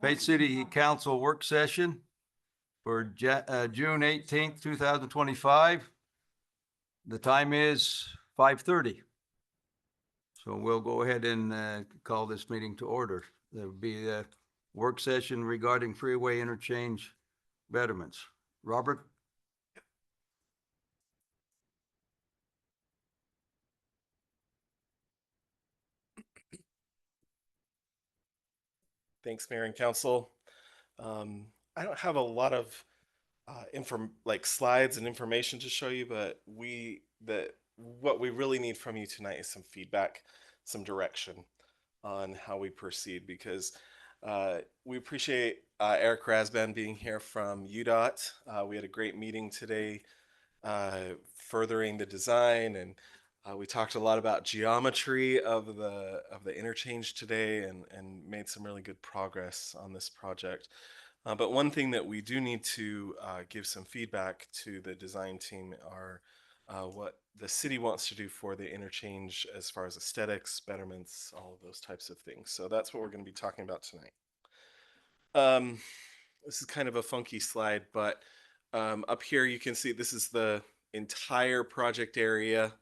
Payson City Council work session for June 18th, 2025. The time is 5:30. So we'll go ahead and call this meeting to order. There will be a work session regarding freeway interchange betterments. Robert? Thanks, Mayor and Council. I don't have a lot of slides and information to show you, but what we really need from you tonight is some feedback, some direction on how we proceed, because we appreciate Eric Rasban being here from UDOT. We had a great meeting today, furthering the design, and we talked a lot about geometry of the interchange today, and made some really good progress on this project. But one thing that we do need to give some feedback to the design team are what the city wants to do for the interchange as far as aesthetics, betterments, all of those types of things. So that's what we're going to be talking about tonight. This is kind of a funky slide, but up here you can see this is the entire project area.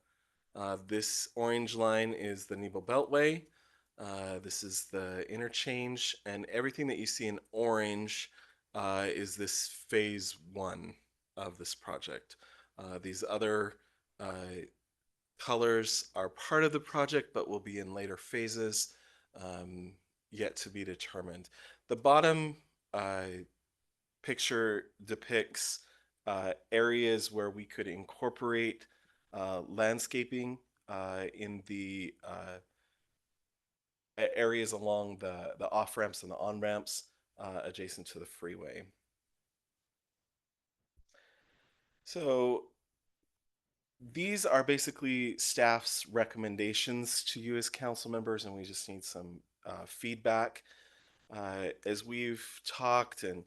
This orange line is the Nebo Beltway. This is the interchange, and everything that you see in orange is this phase one of this project. These other colors are part of the project, but will be in later phases, yet to be determined. The bottom picture depicts areas where we could incorporate landscaping in the areas along the off ramps and the on ramps adjacent to the freeway. So these are basically staff's recommendations to you as council members, and we just need some feedback. As we've talked and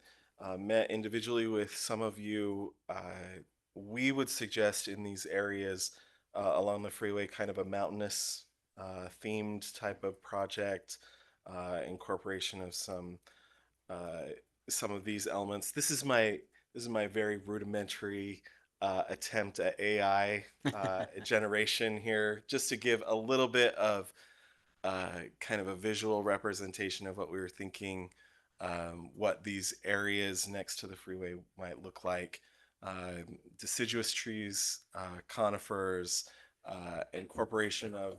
met individually with some of you, we would suggest in these areas along the freeway kind of a mountainous themed type of project, incorporation of some of these elements. This is my very rudimentary attempt at AI generation here, just to give a little bit of kind of a visual representation of what we were thinking, what these areas next to the freeway might look like. Deciduous trees, conifers, incorporation of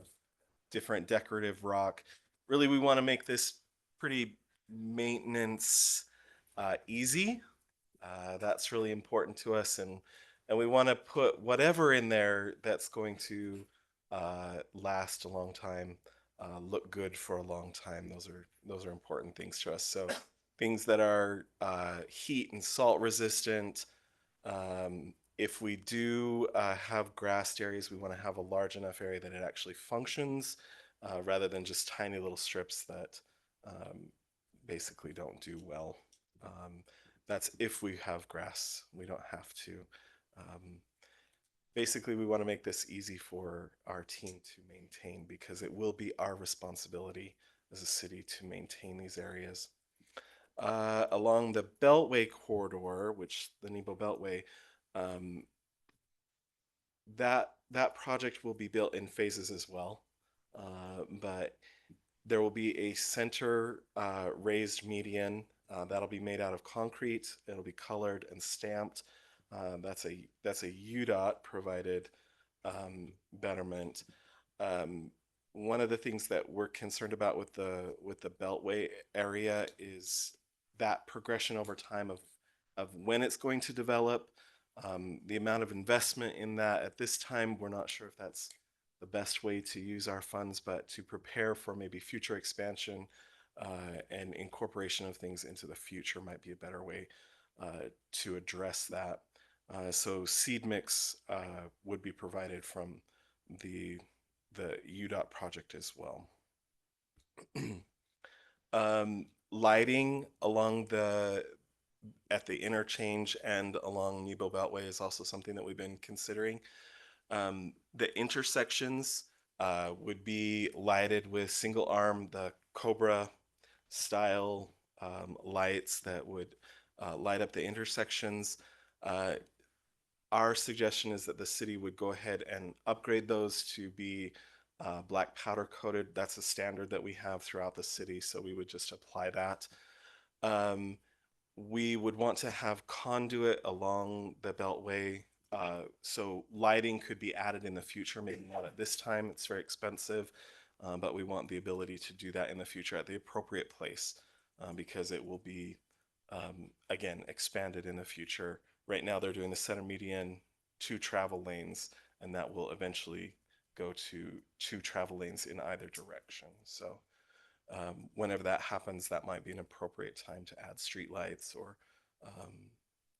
different decorative rock. Really, we want to make this pretty maintenance easy. That's really important to us, and we want to put whatever in there that's going to last a long time, look good for a long time. Those are important things to us. So things that are heat and salt resistant. If we do have grassed areas, we want to have a large enough area that it actually functions, rather than just tiny little strips that basically don't do well. That's if we have grass. We don't have to. Basically, we want to make this easy for our team to maintain, because it will be our responsibility as a city to maintain these areas. Along the Beltway corridor, which the Nebo Beltway, that project will be built in phases as well, but there will be a center raised median that'll be made out of concrete. It'll be colored and stamped. That's a UDOT provided betterment. One of the things that we're concerned about with the Beltway area is that progression over time of when it's going to develop. The amount of investment in that at this time, we're not sure if that's the best way to use our funds, but to prepare for maybe future expansion and incorporation of things into the future might be a better way to address that. So seed mix would be provided from the UDOT project as well. Lighting along at the interchange and along Nebo Beltway is also something that we've been considering. The intersections would be lighted with single arm, the Cobra style lights that would light up the intersections. Uh, our suggestion is that the city would go ahead and upgrade those to be black powder coated. That's a standard that we have throughout the city, so we would just apply that. We would want to have conduit along the beltway, so lighting could be added in the future, maybe not at this time, it's very expensive, but we want the ability to do that in the future at the appropriate place, because it will be, again, expanded in the future. Right now they're doing the center median, 2 travel lanes, and that will eventually go to 2 travel lanes in either direction. So whenever that happens, that might be an appropriate time to add streetlights or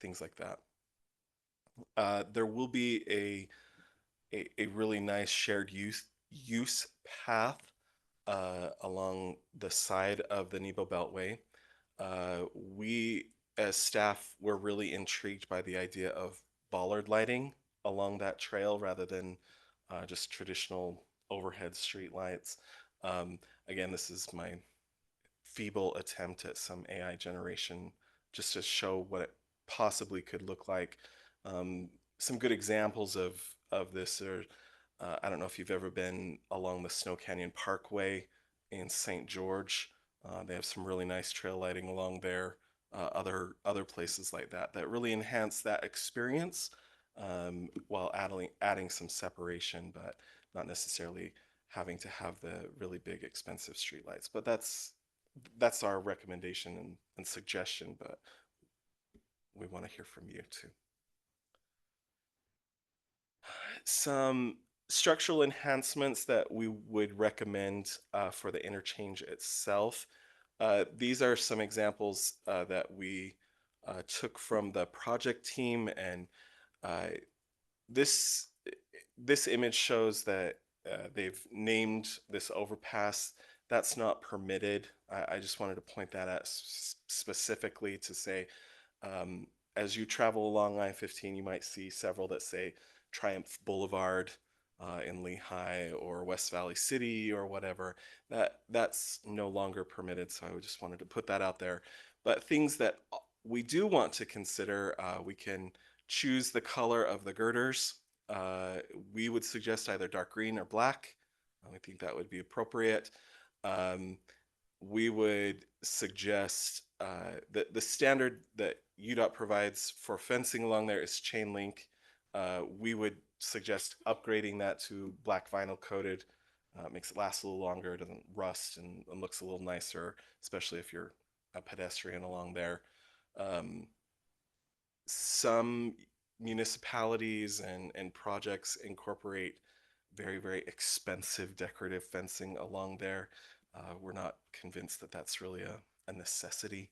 things like that. There will be a really nice shared use path along the side of the Nebo Beltway. We, as staff, were really intrigued by the idea of bollard lighting along that trail rather than just traditional overhead street lights. Again, this is my feeble attempt at some AI generation just to show what it possibly could look like. Some good examples of this are, I don't know if you've ever been along the Snow Canyon Parkway in St. George. They have some really nice trail lighting along there. Other places like that that really enhance that experience, while adding some separation, but not necessarily having to have the really big expensive streetlights. But that's our recommendation and suggestion, but we want to hear from you too. Some structural enhancements that we would recommend for the interchange itself. These are some examples that we took from the project team, and this image shows that they've named this overpass. That's not permitted. I just wanted to point that out specifically to say, as you travel along I-15, you might see several that say Triumph Boulevard in Lehigh or West Valley City or whatever. That's no longer permitted, so I just wanted to put that out there. But things that we do want to consider, we can choose the color of the girders. We would suggest either dark green or black. I think that would be appropriate. We would suggest that the standard that UDOT provides for fencing along there is chain link. We would suggest upgrading that to black vinyl coated. Makes it last a little longer, doesn't rust, and looks a little nicer, especially if you're a pedestrian along there. Some municipalities and projects incorporate very, very expensive decorative fencing along there. We're not convinced that that's really a necessity,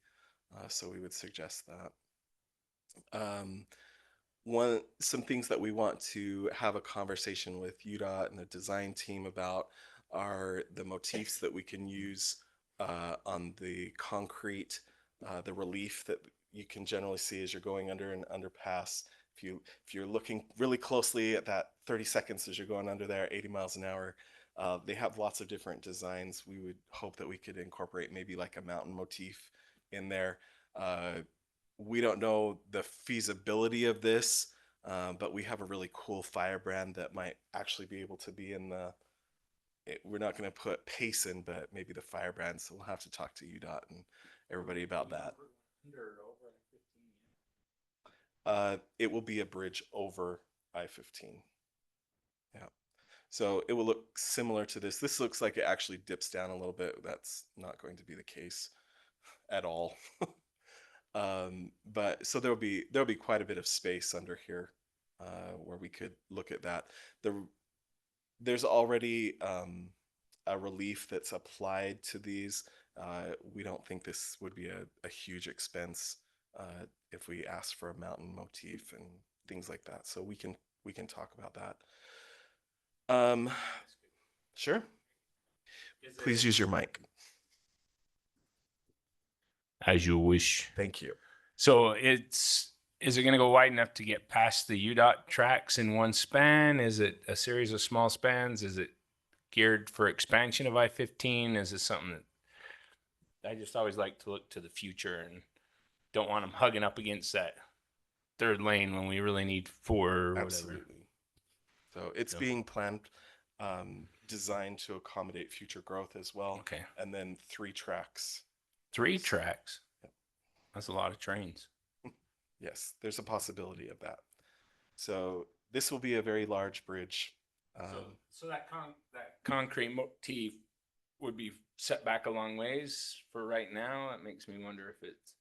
so we would suggest that. Some things that we want to have a conversation with UDOT and the design team about are the motifs that we can use on the concrete, the relief that you can generally see as you're going under an underpass. If you're looking really closely at that 30 seconds as you're going under there, 80 miles an hour, they have lots of different designs. We would hope that we could incorporate maybe like a mountain motif in there. We don't know the feasibility of this, but we have a really cool firebrand that might actually be able to be in the, we're not going to put Payson, but maybe the firebrand. So we'll have to talk to UDOT and everybody about that. It will be a bridge over I-15. Yeah. So it will look similar to this. This looks like it actually dips down a little bit. That's not going to be the case at all. But so there'll be quite a bit of space under here where we could look at that. There's already a relief that's applied to these. We don't think this would be a huge expense if we asked for a mountain motif and things like that. So we can talk about that. Sure. Please use your mic. As you wish. Thank you. So is it going to go wide enough to get past the UDOT tracks in one span? Is it a series of small spans? Is it geared for expansion of I-15? Is it something that I just always like to look to the future and don't want them hugging up against that third lane when we really need four or whatever. Absolutely. So it's So- being planned, designed to accommodate future growth as well. Okay. And then 3 tracks. 3 tracks. Yep. That's a lot of trains. Yes, there's a possibility of that. So this will be a very large bridge. So that concrete motif would be set back a long ways for right now. It makes me wonder if it's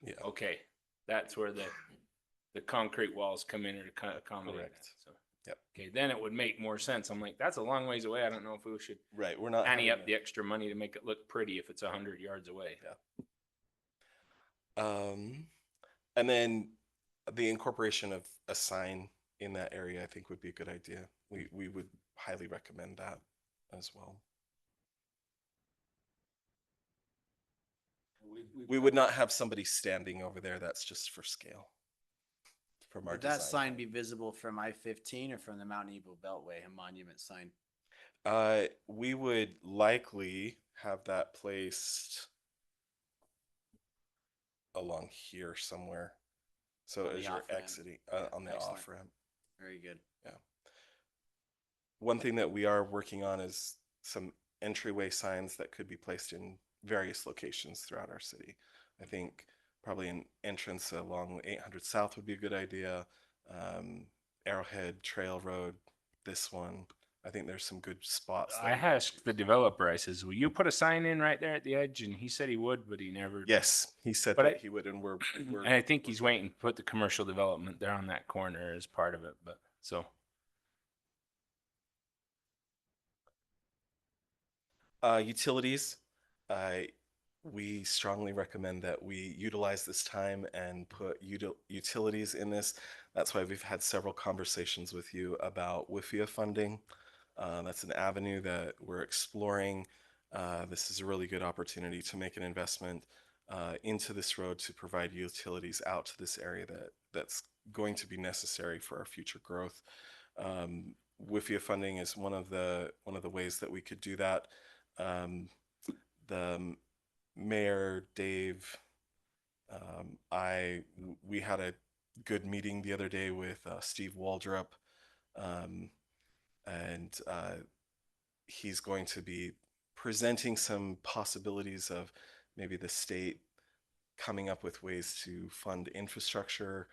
Yeah. okay. That's where the concrete walls come in to accommodate Correct. that. So Yep. okay, then it would make more sense. I'm like, that's a long ways away. I don't know if we should Right. We're not ante having up the extra money to make it look pretty if it's 100 yards away. and then the incorporation of a sign in that area, I think, would be a good idea. We would highly recommend that as well. We would not have somebody standing over there. That's just for scale. From our Would that design sign plan. be visible from I-15 or from the Mount Nebo Beltway, a monument sign? We would likely have that placed along here somewhere. So On the as you're off-ramp. exiting on the Excellent. off ramp. Very good. One thing that we are working on is some entryway signs that could be placed in various locations throughout our city. I think probably an entrance along 800 South would be a good idea. Arrowhead Trail Road, this one. I think there's some good spots. I asked the developer, I says, will you put a sign in right there at the edge? And he said he would, but he never. Yes, he said But that I- he would, and we're And I think he's waiting to put the commercial development there on that corner as part of it. But so utilities. We strongly recommend that we utilize this time and put utilities in this. That's why we've had several conversations with you about WIFIA funding. That's an avenue that we're exploring. This is a really good opportunity to make an investment into this road to provide utilities out to this area that's going to be necessary for our future growth. WIFIA funding is one of the ways that we could do that. The Mayor Dave, we had a good meeting the other day with Steve Waldrop, and he's going to be presenting some possibilities of maybe the state coming up with ways to fund infrastructure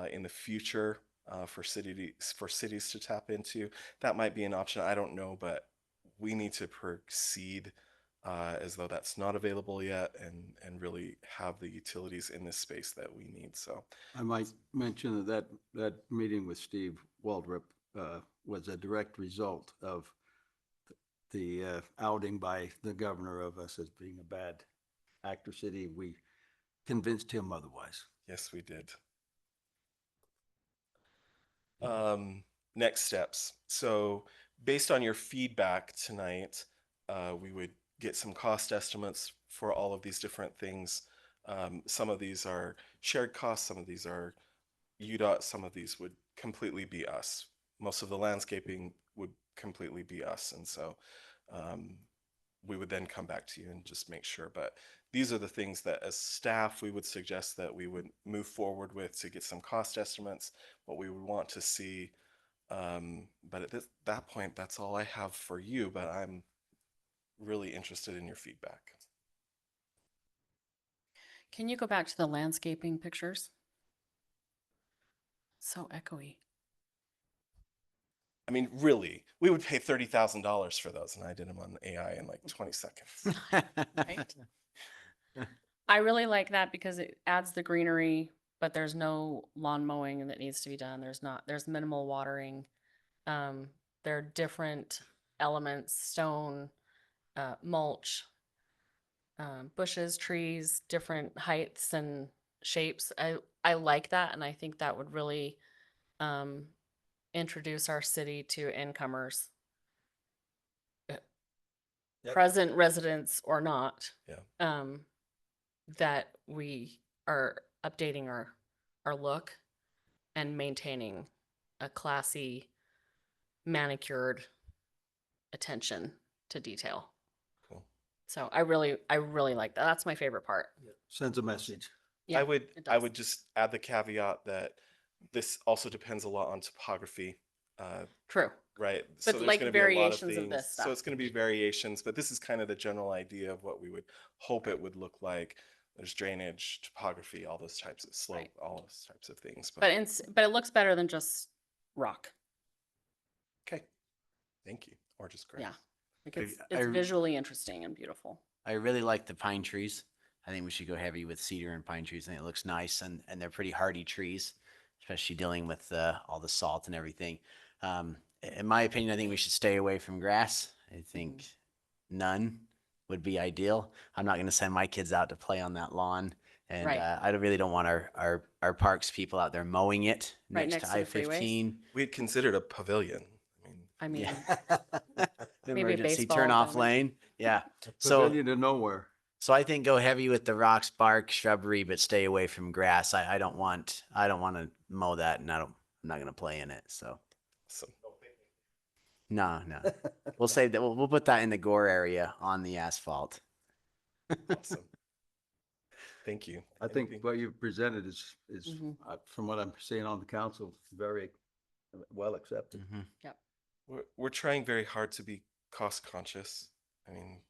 in the future for cities to tap into. That might be an option. I don't know, but we need to proceed as though that's not available yet, and really have the utilities in this space that we need. So I might mention that meeting with Steve Waldrop was a direct result of the outing by the governor of us as being a bad actor city. We convinced him otherwise. yes, we did. Next steps. So based on your feedback tonight, we would get some cost estimates for all of these different things. Some of these are shared costs, some of these are UDOT, some of these would completely be us. Most of the landscaping would completely be us. And so we would then come back to you and just make sure. But these are the things that as staff, we would suggest that we would move forward with to get some cost estimates, what we would want to see. But at that point, that's all I have for you, but I'm really interested in your feedback. Can you go back to the landscaping pictures? So echoey. I mean, really, we would pay $30,000 for those, and I did them on AI in like 20 seconds. Right. I really like that because it adds the greenery, but there's no lawn mowing that needs to be done. There's minimal watering. There are different elements, stone, mulch, bushes, trees, different heights and shapes. I like that, and I think that would really introduce our city to incomers, Yep. present residents or not. Yeah. That we are updating our look and maintaining a classy, manicured attention to detail. Cool. So I really like that. That's my favorite part. Sends a message. Yeah, I would it I does. would just add the caveat that this also depends a lot on topography. True. Right. But So there's like going to be a lot of variations of things. this So stuff. it's going to be variations, but this is kind of the general idea of what we would hope it would look like. There's drainage, topography, all those types of slope, Right. all those types of things. But but it looks better than just rock. Okay. Thank you. Or just grass. Yeah. Like I- it's I- visually interesting and beautiful. I really like the pine trees. I think we should go heavy with cedar and pine trees. I think it looks nice, and they're pretty hardy trees, especially dealing with all the salt and everything. In my opinion, I think we should stay away from grass. I think none would be ideal. I'm not going to send my kids out to play on that lawn, and Right. I really don't want our parks people out there mowing it Right next next to to the freeways? I-15. We had considered a pavilion. I mean, I mean, Yeah. maybe a Emergency baseball turn off diamond. lane. Yeah. So Pavilion to nowhere. so I think go heavy with the rocks, bark, shrubbery, but stay away from grass. I don't want to mow that, and I'm not gonna play in it. So so no. We'll save that. We'll put that in the gore area on the asphalt. awesome. Thank you. I think Anything- what you've presented is, Mhm. from what I'm seeing on the council, very well accepted. Mhm. we're trying very hard to be cost conscious. I mean,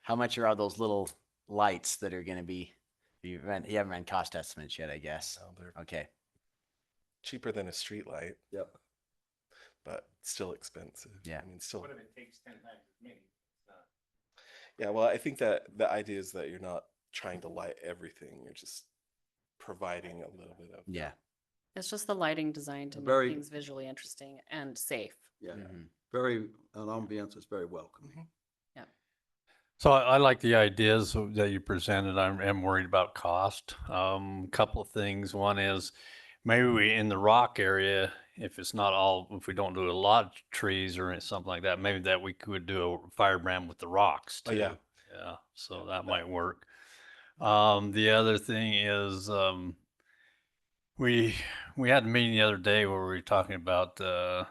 How much are all those little lights that are gonna be? You haven't ran cost estimates yet, I guess. no, they're Okay. cheaper than a street light, Yep. but still expensive. Yeah. I mean, still. What if it takes 10 times as many? It's not. Yeah, well, I think that the idea is that you're not trying to light everything. You're just providing a little bit of. Yeah. It's just the lighting design to Very- make things visually interesting and safe. Yeah, Mhm. very, an ambiance is very welcoming. Mhm. So I like the ideas that you presented. I am worried about cost. Couple of things. One is maybe we in the rock area, if it's not all, if we don't do a lot of trees or something like that, maybe that we could do a firebrand with the rocks Oh, too. yeah. Yeah. So that might work. The other thing is, we had a meeting the other day where we were talking about the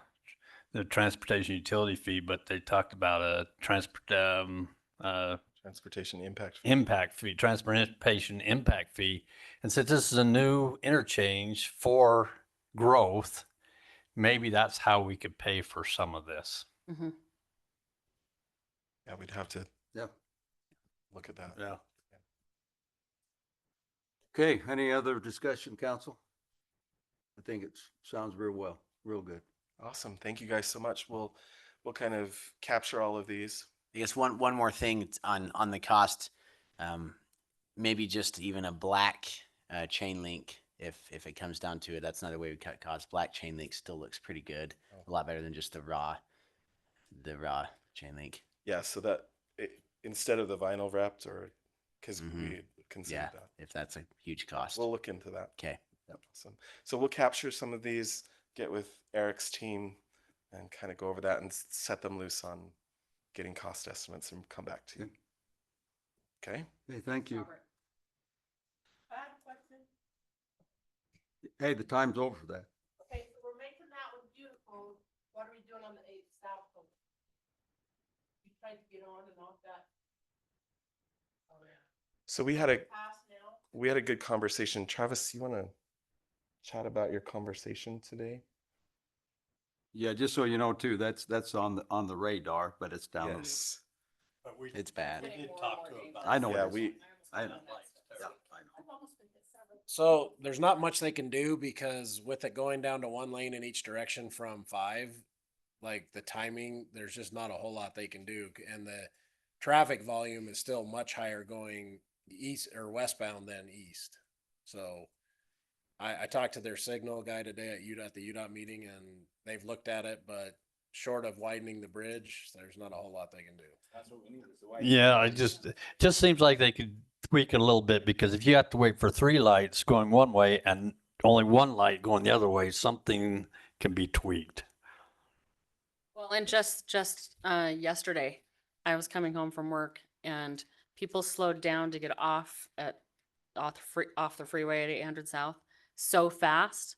transportation utility fee, but they talked about a Transportation impact. fee. impact fee, transportation impact fee. And since this is a new interchange for growth, maybe that's how we could pay for some of this. Hmm. Yeah, we'd have to Yeah. look at that. Yeah. Okay, any other discussion, council? I think it sounds real well, real good. Awesome. Thank you guys so much. We'll kind of capture all of these. I guess one more thing on the cost, maybe just even a black chain link if it comes down to it. That's another way we cut costs. Black chain link still looks pretty good, a lot better than just the raw chain link. Yeah, so that instead of the vinyl wrapped, or because Mhm. we considered Yeah, that. if that's a huge cost. We'll look into that. Okay. Awesome. So we'll capture some of these, get with Eric's team, and kind of go over that and set them loose on getting cost estimates and come back to you. Okay. Hey, thank you. Robert. I have a question. Hey, the time's over for that. Okay, so we're making that one beautiful. What are we doing on the 8th south? Pole? You tried to get on and off that. Oh, yeah. So we had a Pass now. good conversation. Travis, you want to chat about your conversation today? Yeah, just so you know too, that's on the radar, but it's down. the road. Yes. It's bad. Getting more and more dangerous. I know Yeah, it is. we. I know. Yeah, I know. I've almost been hit several. So there's not much they can do because with it going down to one lane in each direction from 5, like the timing, there's just not a whole lot they can do. And the traffic volume is still much higher going east or westbound than east. So I talked to their signal guy today at the UDOT meeting, and they've looked at it, but short of widening the bridge, there's not a whole lot they can do. That's what we need is the white. Yeah, just seems like they could tweak it a little bit, because if you have to wait for 3 lights going one way and only 1 light going the other way, something can be tweaked. Well, and just yesterday, I was coming home from work and people slowed down to get off the freeway at 800 South so fast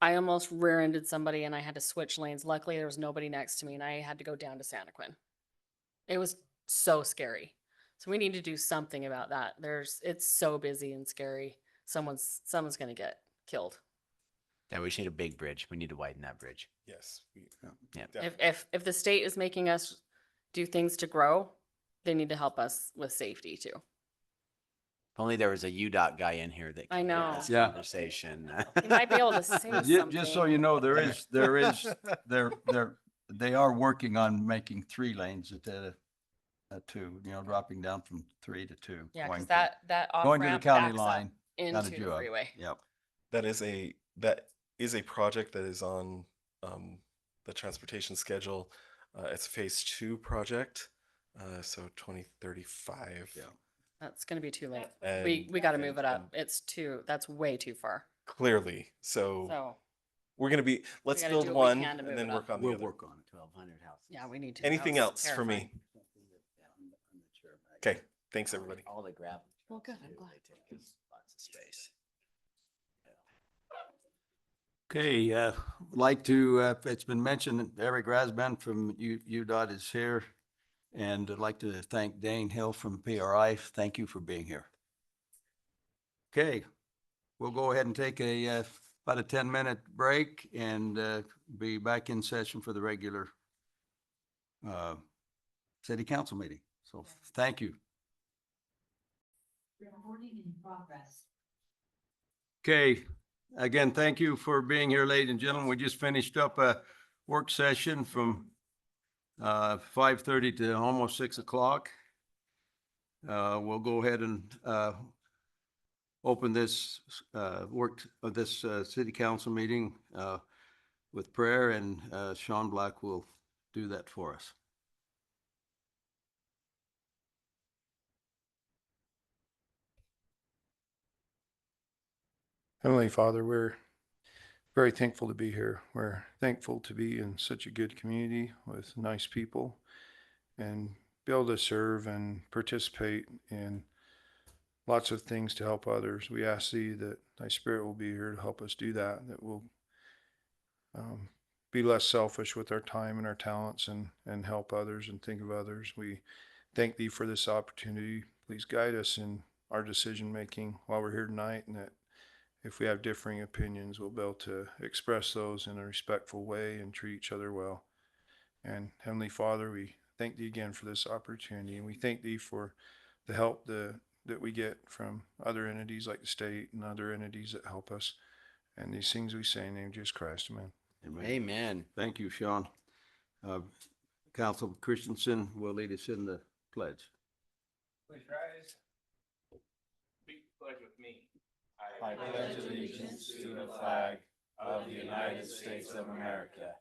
I almost rear-ended somebody and I had to switch lanes. Luckily, there was nobody next to me and I had to go down to Santa Quin. It was so scary. So we need to do something about that. It's so busy and scary. Someone's gonna get killed. Yeah, we just need a big bridge. We need to widen that bridge. Yes. Yeah. If the state is making us do things to grow, they need to help us with safety too. If only there was a UDOT guy in here that I could hear know. this Yeah. conversation. He might be able to say Just so something. you know, they are working on making 3 lanes instead of 2, dropping down from 3 to 2. Yeah, going because from- that Going to the off-ramp county backs up line. into the Jewel. freeway. Yep. That is a project that is on the transportation schedule. It's a phase 2 project, so 2035. Yeah. That's gonna be too late. And- We gotta move and- it up. and That's way too far. Clearly, so So, we're gonna be. Let's gotta build do what we one can to move and then it up. work on the We'll other. work on it. 1,200 houses. yeah, we need to. Anything That was else for me? terrifying. Okay, thanks everybody. All the gravel. Well, good, I'm glad. They take lots of space. Okay, like to, it's been mentioned that Eric Rasband from UDOT is here. And I'd like to thank Dane Hill from PRI. Thank you for being here. Okay, we'll go ahead and take about a 10-minute break and be back in session for the regular city council meeting. So thank you. Recording in progress. Okay, again, thank you for being here, ladies and gentlemen. We just finished up a work session from 5:30 to almost 6 o'clock. We'll go ahead and open this city council meeting with prayer, and Sean Black will do that for us. Heavenly Father, we're very thankful to be here. We're thankful to be in such a good community with nice people and be able to serve and participate in lots of things to help others. We ask Thee that Thy Spirit will be here to help us do that, that we'll be less selfish with our time and our talents and help others and think of others. We thank Thee for this opportunity. Please guide us in our decision making while we're here tonight, and that if we have differing opinions, we'll be able to express those in a respectful way and treat each other well. And Heavenly Father, we thank Thee again for this opportunity, and we thank Thee for the help that we get from other entities like the state and other entities that help us. And these things we say in the name of Jesus Christ, amen. Amen. Thank you, Sean. Council Christensen will lead us in the pledge. Please rise. Speak the pledge with me. I pledge allegiance to the flag of the United States of America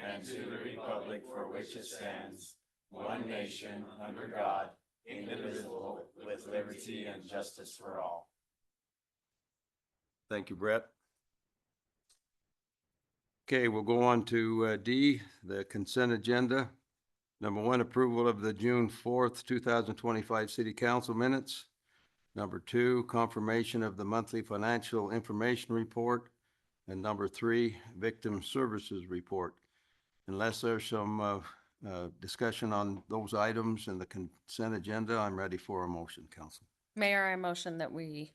and to the republic for which it stands, one nation, under God, indivisible, with liberty and justice for all. Thank you, Brett. Okay, we'll go on to D, the consent agenda. Number 1, approval of the June 4th, 2025 City Council minutes. Number 2, confirmation of the monthly financial information report. And number 3, victim services report. Unless there's some discussion on those items in the consent agenda, I'm ready for a motion, Council. Mayor, I motion that we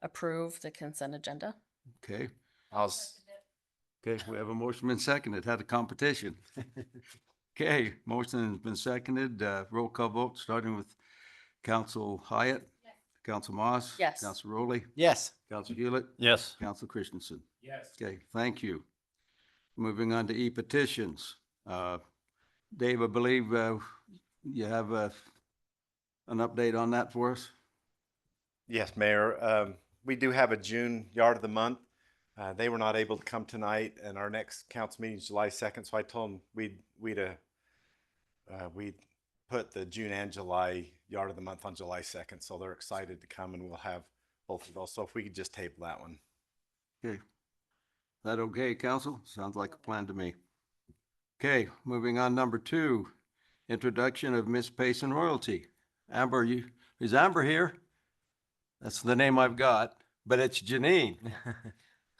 approve the consent agenda. Okay, I'll okay, we have a motion been seconded, had a competition. Okay, motion has been seconded, roll call vote, starting with Council Hyatt. Yes. Council Moss. Yes. Council Rowley. Yes. Council Hewlett. Yes. Council Christensen. Yes. Okay, thank you. Moving on to e-petitions. Dave, I believe you have an update on that for us? Yes, Mayor. We do have a June Yard of the Month. They were not able to come tonight, and our next council meeting is July 2nd. So I told them we'd put the June and July Yard of the Month on July 2nd. So they're excited to come, and we'll have both of those. So if we could just table that one. Okay. That okay, Council? Sounds like a plan to me. Okay, moving on, number 2, introduction of Miss Payson royalty. Amber, is Amber here? That's the name I've got, but it's Janine.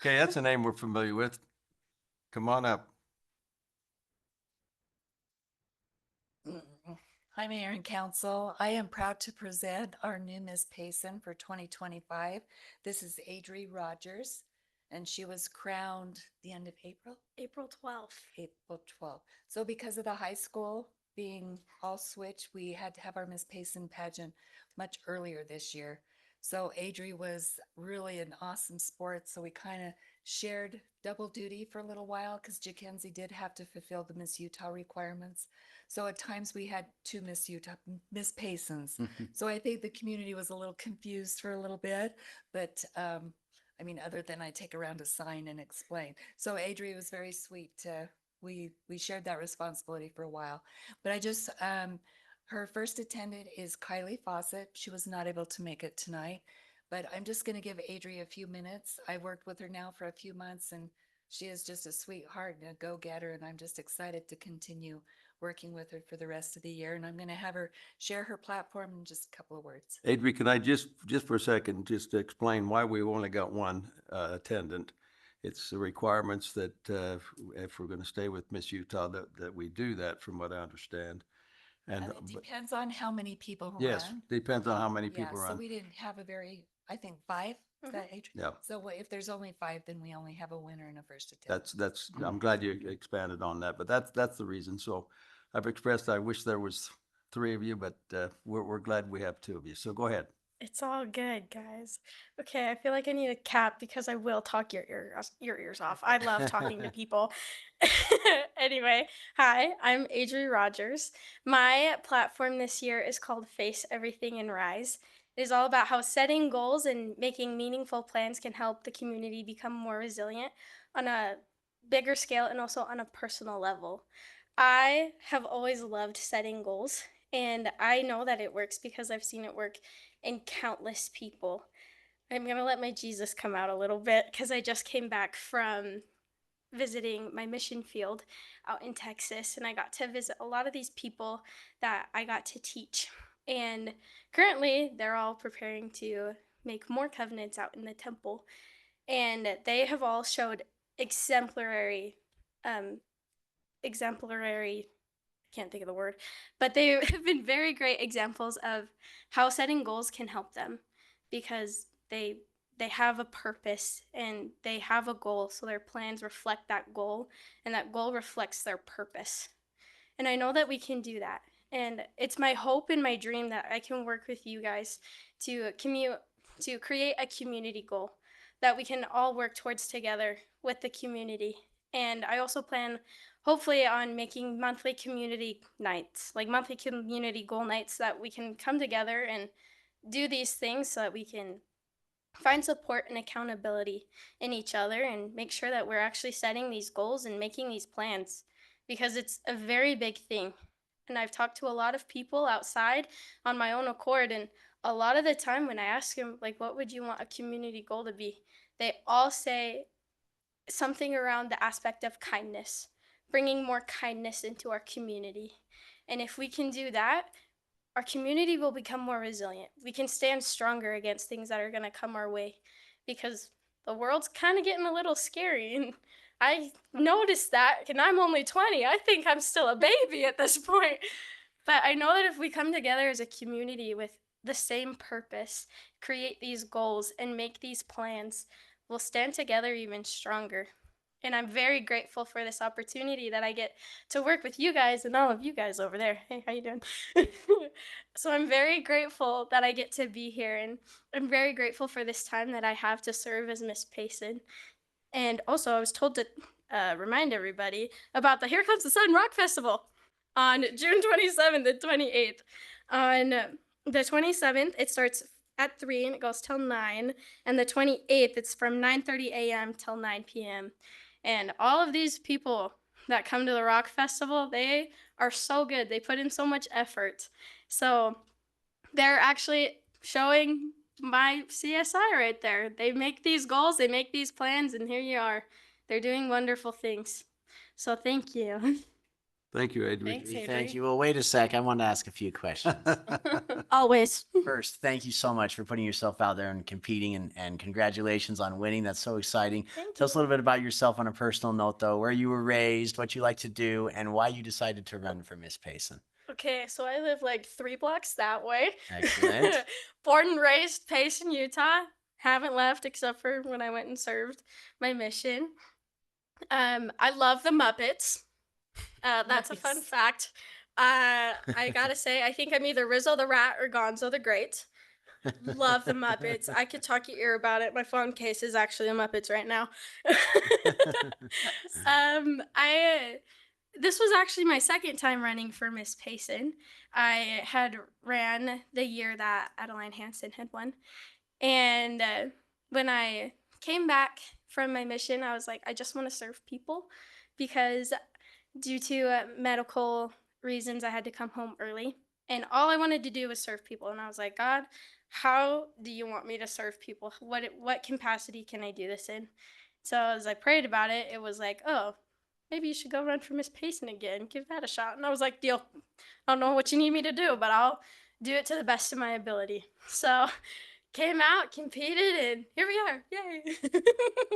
Okay, that's a name we're familiar with. Come on up. Hi, Mayor and Council. I am proud to present our new Miss Payson for 2025. This is Adri Rogers, and she was crowned the end of April? April 12th. April 12th. So because of the high school being all switched, we had to have our Miss Payson pageant much earlier this year. So Adri was really an awesome sport. So we kind of shared double duty for a little while because Jackenzie did have to fulfill the Miss Utah requirements. So at times we had two Miss Utah, Miss Paysons. So I think the community was a little confused for a little bit, but I mean, other than I take around a sign and explain. So Adri was very sweet. We shared that responsibility for a while, but I just her first attendant is Kylie Fawcett. She was not able to make it tonight, but I'm just going to give Adri a few minutes. I worked with her now for a few months, and she is just a sweetheart and a go-getter, and I'm just excited to continue working with her for the rest of the year. And I'm going to have her share her platform in just a couple of words. Adri, can I just for a second, just explain why we've only got one attendant? It's the requirements that if we're going to stay with Miss Utah, that we do that, from what I understand. And It depends on how many people yes, run. depends on how many Yeah, people so run. we didn't have a very, I think 5, is that Adri? Yeah. So if there's only 5, then we only have a winner and a first attendant. I'm glad you expanded on that, but that's the reason. So I've expressed, I wish there was 3 of you, but we're glad we have 2 of you. So go ahead. It's all good, guys. Okay, I feel like I need a cap because I will talk your ears off. I love talking to people. Anyway, hi, I'm Adri Rogers. My platform this year is called Face Everything and Rise. It is all about how setting goals and making meaningful plans can help the community become more resilient on a bigger scale and also on a personal level. I have always loved setting goals, and I know that it works because I've seen it work in countless people. I'm going to let my Jesus come out a little bit because I just came back from visiting my mission field out in Texas, and I got to visit a lot of these people that I got to teach. And currently, they're all preparing to make more covenants out in the temple, and they have all showed exemplary exemplary, I can't think of the word, but they have been very great examples of how setting goals can help them because they have a purpose and they have a goal, so their plans reflect that goal, and that goal reflects their purpose. And I know that we can do that. And it's my hope and my dream that I can work with you guys to create a community goal that we can all work towards together with the community. And I also plan hopefully on making monthly community nights, like monthly community goal nights, that we can come together and do these things so that we can find support and accountability in each other and make sure that we're actually setting these goals and making these plans, because it's a very big thing. And I've talked to a lot of people outside on my own accord, and a lot of the time when I ask them, like, what would you want a community goal to be, they all say something around the aspect of kindness, bringing more kindness into our community. And if we can do that, our community will become more resilient. We can stand stronger against things that are going to come our way, because the world's kind of getting a little scary. And I noticed that, and I'm only 20. I think I'm still a baby at this point. But I know that if we come together as a community with the same purpose, create these goals, and make these plans, we'll stand together even stronger. And I'm very grateful for this opportunity that I get to work with you guys and all of you guys over there. Hey, how you doing? So I'm very grateful that I get to be here, and I'm very grateful for this time that I have to serve as Miss Payson. And also, I was told to remind everybody about the Here Comes the Sun Rock Festival on June 27th and 28th. On the 27th, it starts at 3 and it goes till 9. And the 28th, it's from 9:30 a.m. till 9 p.m. And all of these people that come to the Rock Festival, they are so good. They put in so much effort. So they're actually showing my CSI right there. They make these goals, they make these plans, and here you are. They're doing wonderful things. So thank you. Thank you, Adri. Thanks, Thank Adri. you. Well, wait a sec. I want to ask a few questions. Always. First, thank you so much for putting yourself out there and competing, and congratulations on winning. That's so exciting. Thank Tell us a little bit about yourself on a personal note, though, where you were raised, what you like to do, and why you decided to run for Miss Payson. Okay, so I live like 3 blocks that way. Excellent. Born and raised Payson, Utah. Haven't left except for when I went and served my mission. I love the Muppets. That's a fun Nice. fact. I gotta say, I think I'm either Rizzo the Rat or Gonzo the Great. Love the Muppets. I could talk your ear about it. My phone case is actually the Muppets right now. I this was actually my second time running for Miss Payson. I had ran the year that Adeline Hansen had won, and when I came back from my mission, I was like, I just want to serve people, because due to medical reasons, I had to come home early, and all I wanted to do was serve people. And I was like, God, how do you want me to serve people? What capacity can I do this in? So as I prayed about it, it was like, oh, maybe you should go run for Miss Payson again. Give that a shot. And I was like, deal. I don't know what you need me to do, but I'll do it to the best of my ability. So came out, competed, and here we are. Yay.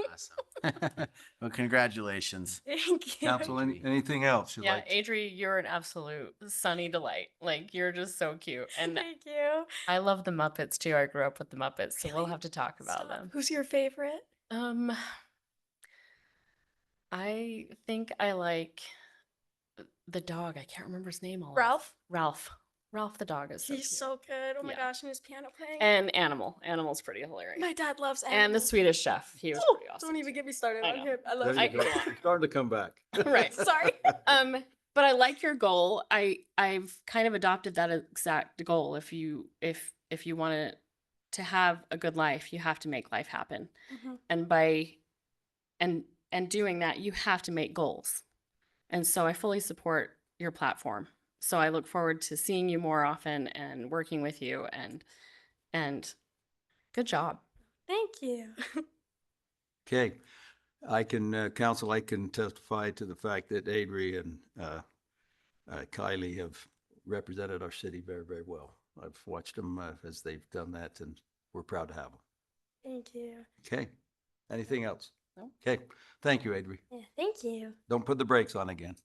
Awesome. Well, congratulations. Thank you. Council, anything else you'd Yeah, like? Adri, you're an absolute sunny delight. Like, you're just so cute. And Thank you. I love the Muppets too. I grew up with the Muppets, so we'll have to talk about Stop. them. Who's your favorite? I think I like the dog. I can't remember his name. Ralph? Ralph. Ralph the dog is so He's cute. so good. Oh my Yeah. gosh, and his piano playing. And Animal. Animal's pretty hilarious. My dad loves And Animal. the Swedish Chef. He was Oh, pretty awesome. don't even get me started I on know. him. I There love you I him. go. could go on. You're starting to come back. Right. Sorry. But I like your goal. I've kind of adopted that exact goal. If you want to have a good life, you have to make life happen. Mhm. And by and doing that, you have to make goals. And so I fully support your platform. So I look forward to seeing you more often and working with you, and good job. Thank you. Okay, I can, council, I can testify to the fact that Adri and Kylie have represented our city very, very well. I've watched them as they've done that, and we're proud to have them. Thank you. Okay, anything else? No. Okay, thank you, Adri. Yeah, thank you. Don't put the brakes on again.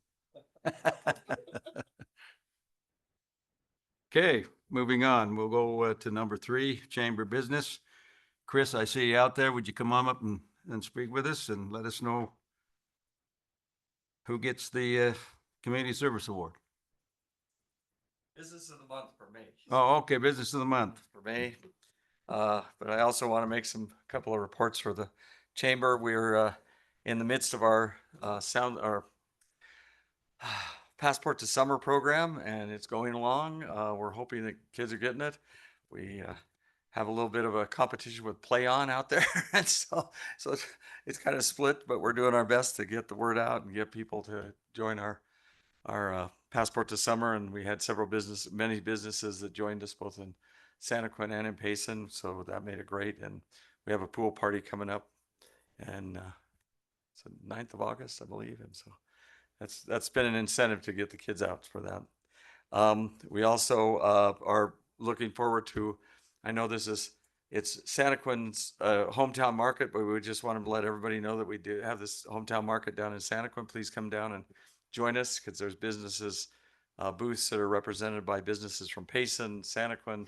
Okay, moving on. We'll go to number 3, chamber business. Chris, I see you out there. Would you come on up and speak with us and let us know who gets the Community Service Award? Business of the month for me. Oh, okay, business of the month. For me. But I also want to make some couple of reports for the chamber. We're in the midst of our Passport to Summer program, and it's going along. We're hoping that kids are getting it. We have a little bit of a competition with Play On out there, and so it's kind of split. But we're doing our best to get the word out and get people to join our Passport to Summer. And we had many businesses that joined us both in Santa Quin and in Payson, so that made it great. And we have a pool party coming up, and it's the 9th of August, I believe, and so that's been an incentive to get the kids out for that. We also are looking forward to, I know it's Santa Quin's hometown market, but we just wanted to let everybody know that we do have this hometown market down in Santa Quin. Please come down and join us, because there's businesses, booths that are represented by businesses from Payson, Santa Quin,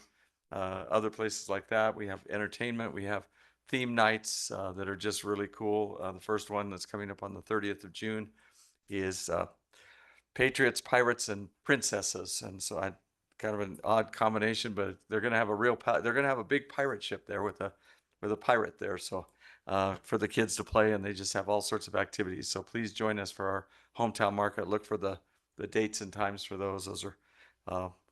other places like that. We have entertainment. We have theme nights that are just really cool. The first one that's coming up on the 30th of June is Patriots, Pirates, and Princesses. And so I kind of an odd combination, but they're going to have they're going to have a big pirate ship there with a pirate there. So for the kids to play, and they just have all sorts of activities. So please join us for our hometown market. Look for the dates and times for those. Those are,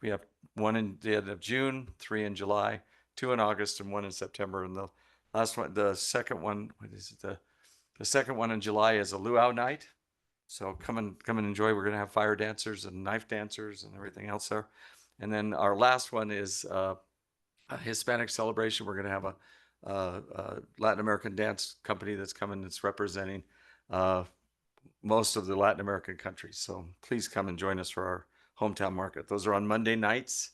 we have one in the end of June, 3 in July, 2 in August, and 1 in September. And the second one, what is it? The second one in July is a luau night. So come and enjoy. We're going to have fire dancers and knife dancers and everything else there. And then our last one is a Hispanic celebration. We're going to have a Latin American dance company that's coming, that's representing most of the Latin American countries. So please come and join us for our hometown market. Those are on Monday nights.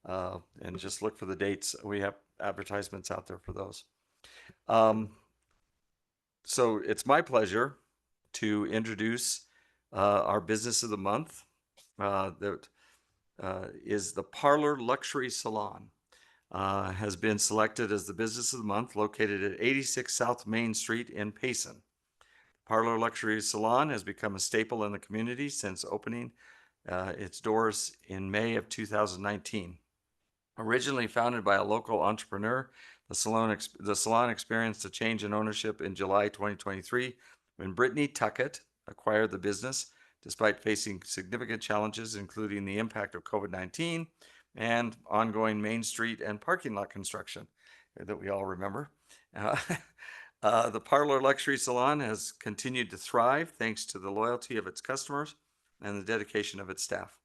And just look for the dates. We have advertisements out there for those. So it's my pleasure to introduce our business of the month. That is the Parlor Luxury Salon. Has been selected as the business of the month, located at 86 South Main Street in Payson. Parlor Luxury Salon has become a staple in the community since opening its doors in May of 2019. Originally founded by a local entrepreneur, the salon experienced a change in ownership in July 2023 when Brittany Tuckett acquired the business, despite facing significant challenges, including the impact of COVID-19 and ongoing Main Street and parking lot construction that we all remember. The Parlor Luxury Salon has continued to thrive thanks to the loyalty of its customers and the dedication of its staff.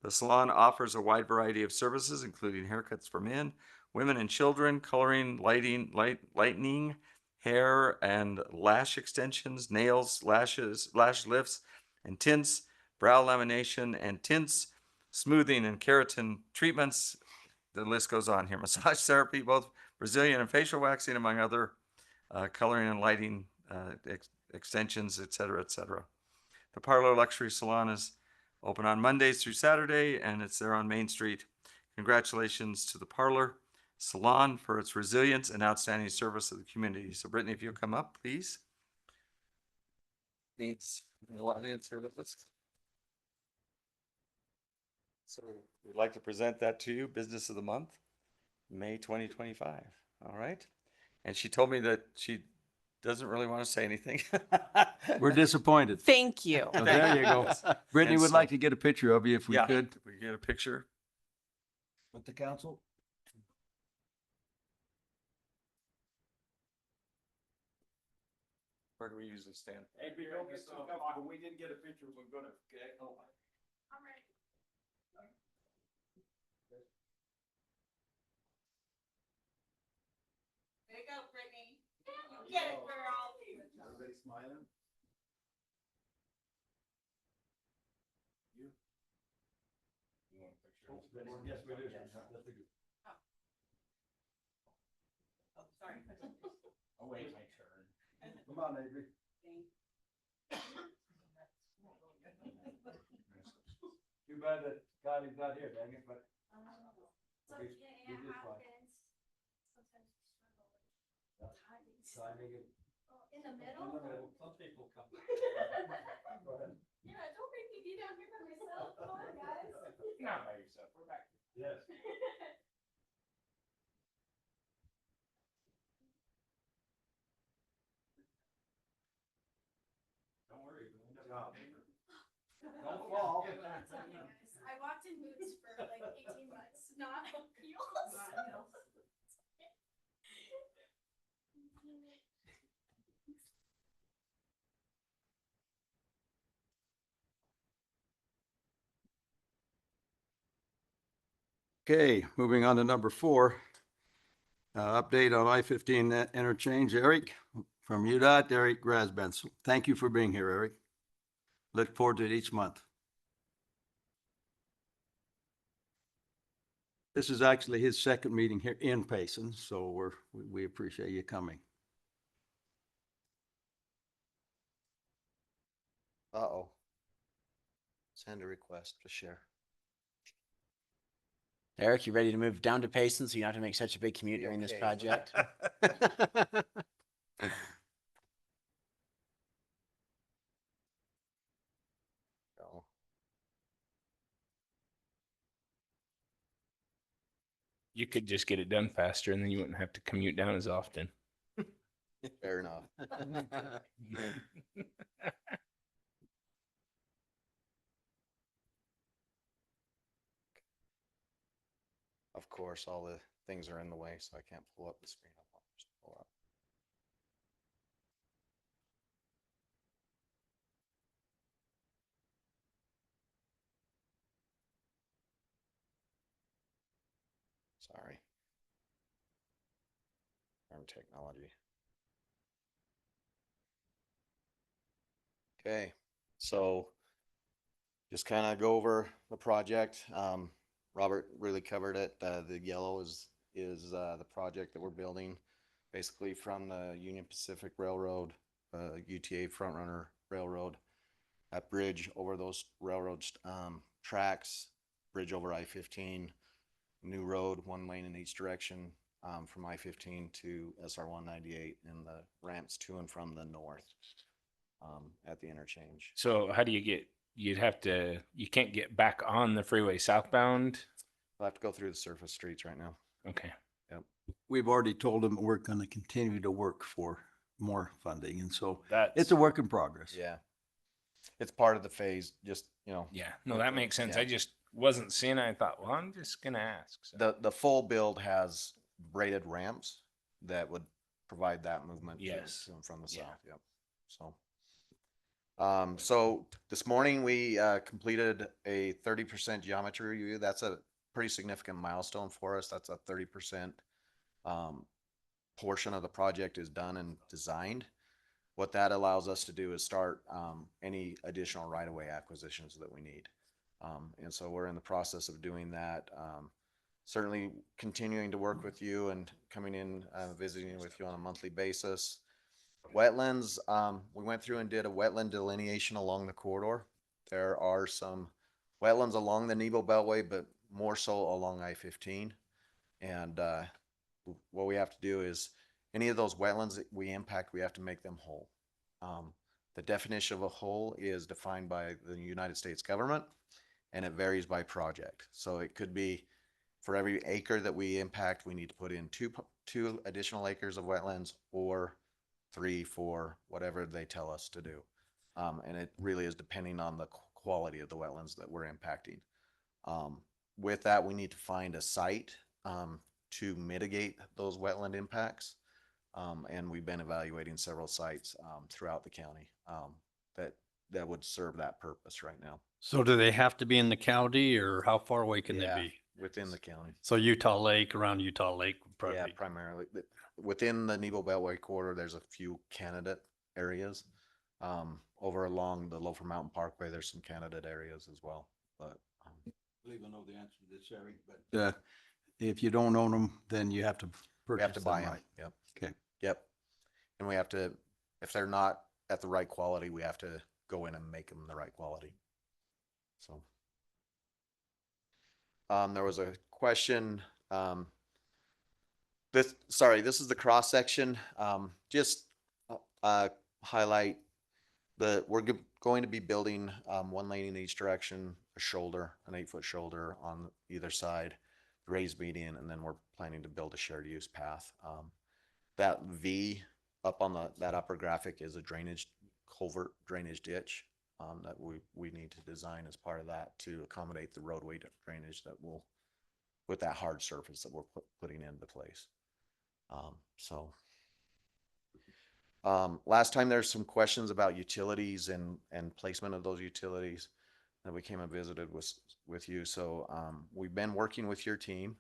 The salon offers a wide variety of services, including haircuts for men, women, and children, coloring, lightening, hair and lash extensions, nails, lashes, lash lifts and tints, brow lamination and tints, smoothing and keratin treatments. The list goes on here. Massage therapy, both Brazilian and facial waxing, among other coloring and lighting extensions, etc., etc. The Parlor Luxury Salon is open on Mondays through Saturday, and it's there on Main Street. Congratulations to the Parlor Salon for its resilience and outstanding service to the community. So Brittany, if you'll come up, please. Needs a lot of answer with us. So we'd like to present that to you, Business of the Month, May 2025. All right. And she told me that she doesn't really want to say anything. We're disappointed. Thank you. So there you go. Brittany And would so- like to get a picture of you if we Yeah, could. if we get a picture. With the council? Where do we usually stand? Hey, we don't get so comfortable. We didn't get a picture. We're gonna. There you go, Brittany. Get it, girl. Everybody smiling? You? You want a picture? Yes, we do. Oh, sorry. I'll wait my turn. Come on, Avery. Too bad that Kylie's not here, dang it, but. we- we did fine. Timing it. In the In middle? the middle. Some people come. Go ahead. Yeah, don't make me be down here by myself. Come on, guys. Not by yourself, we're back. Yes. Don't worry. Don't fall. That's okay, guys. I walked in boots for like 18 months, not heels. Okay, moving on to number 4. Update on I-15 interchange. Eric from UDOT, Eric Grasbens. Thank you for being here, Eric. Look forward to it each month. This is actually his second meeting here in Payson, so we appreciate you coming. Uh-oh. Send a request to share. Eric, you ready to move down to Payson so you don't have to make such a big commute during this project? Oh, You could just get it done faster and then you wouldn't have to commute down as often. fair enough. Of course, all the things are in the way, so I can't pull up the screen. I'll just pull up. Sorry. Darn technology. Okay. So just kind of go over the project. Robert really covered it. The yellow is the project that we're building, basically from the Union Pacific Railroad, UTA Frontrunner Railroad, that bridge over those railroad tracks, bridge over I-15, new road, 1 lane in each direction, from I-15 to SR-198, and the ramps to and from the north, at the interchange. So how do you get, you can't get back on the freeway southbound? We'll have to go through the surface streets right now. Okay. Yep. We've already told them we're gonna continue to work for more funding, and so That's, it's a work in progress. Yeah. It's part of the phase, just, yeah, no, that makes sense. Yeah. I just wasn't seeing it. I thought, well, I'm just gonna ask. So. the full build has braided ramps that would provide that movement Yes. to and from the Yeah. south. Yep. So this morning we completed a 30% geometry review. That's a pretty significant milestone for us. That's a 30% portion of the project is done and designed. What that allows us to do is start any additional right-of-way acquisitions that we need. And so we're in the process of doing that. Certainly continuing to work with you and coming in, visiting with you on a monthly basis. Wetlands, we went through and did a wetland delineation along the corridor. There are some wetlands along the Nebo Beltway, but more so along I-15. And what we have to do is any of those wetlands that we impact, we have to make them whole. The definition of a whole is defined by the United States government, and it varies by project. So it could be for every acre that we impact, we need to put in two additional acres of wetlands, or 3, 4, whatever they tell us to do. And it really is depending on the quality of the wetlands that we're impacting. With that, we need to find a site to mitigate those wetland impacts. And we've been evaluating several sites throughout the county that would serve that purpose right now. So do they have to be in the county, or how far away can Yeah, they be? within the county. So Utah Lake, around Utah Lake would probably Yeah, be. primarily. Within the Nebo Beltway corridor, there's a few candidate areas. Over along the Loafer Mountain Parkway, there's some candidate areas as well. But I believe I know the answer to this, Eric, but if you don't own them, then you have to we purchase have to buy them. right? Yep. Okay. Yep. And we have to, if they're not at the right quality, we have to go in and make them the right quality. So, there was a question, this is the cross section. Just highlight we're going to be building 1 lane in each direction, a shoulder, an 8-foot shoulder on either side, raised median, and then we're planning to build a shared use path. That V up on that upper graphic is a culvert drainage ditch that we need to design as part of that to accommodate the roadway drainage that will, with that hard surface that we're putting into place. Last time there's some questions about utilities and placement of those utilities that we came and visited with you. So we've been working with your team.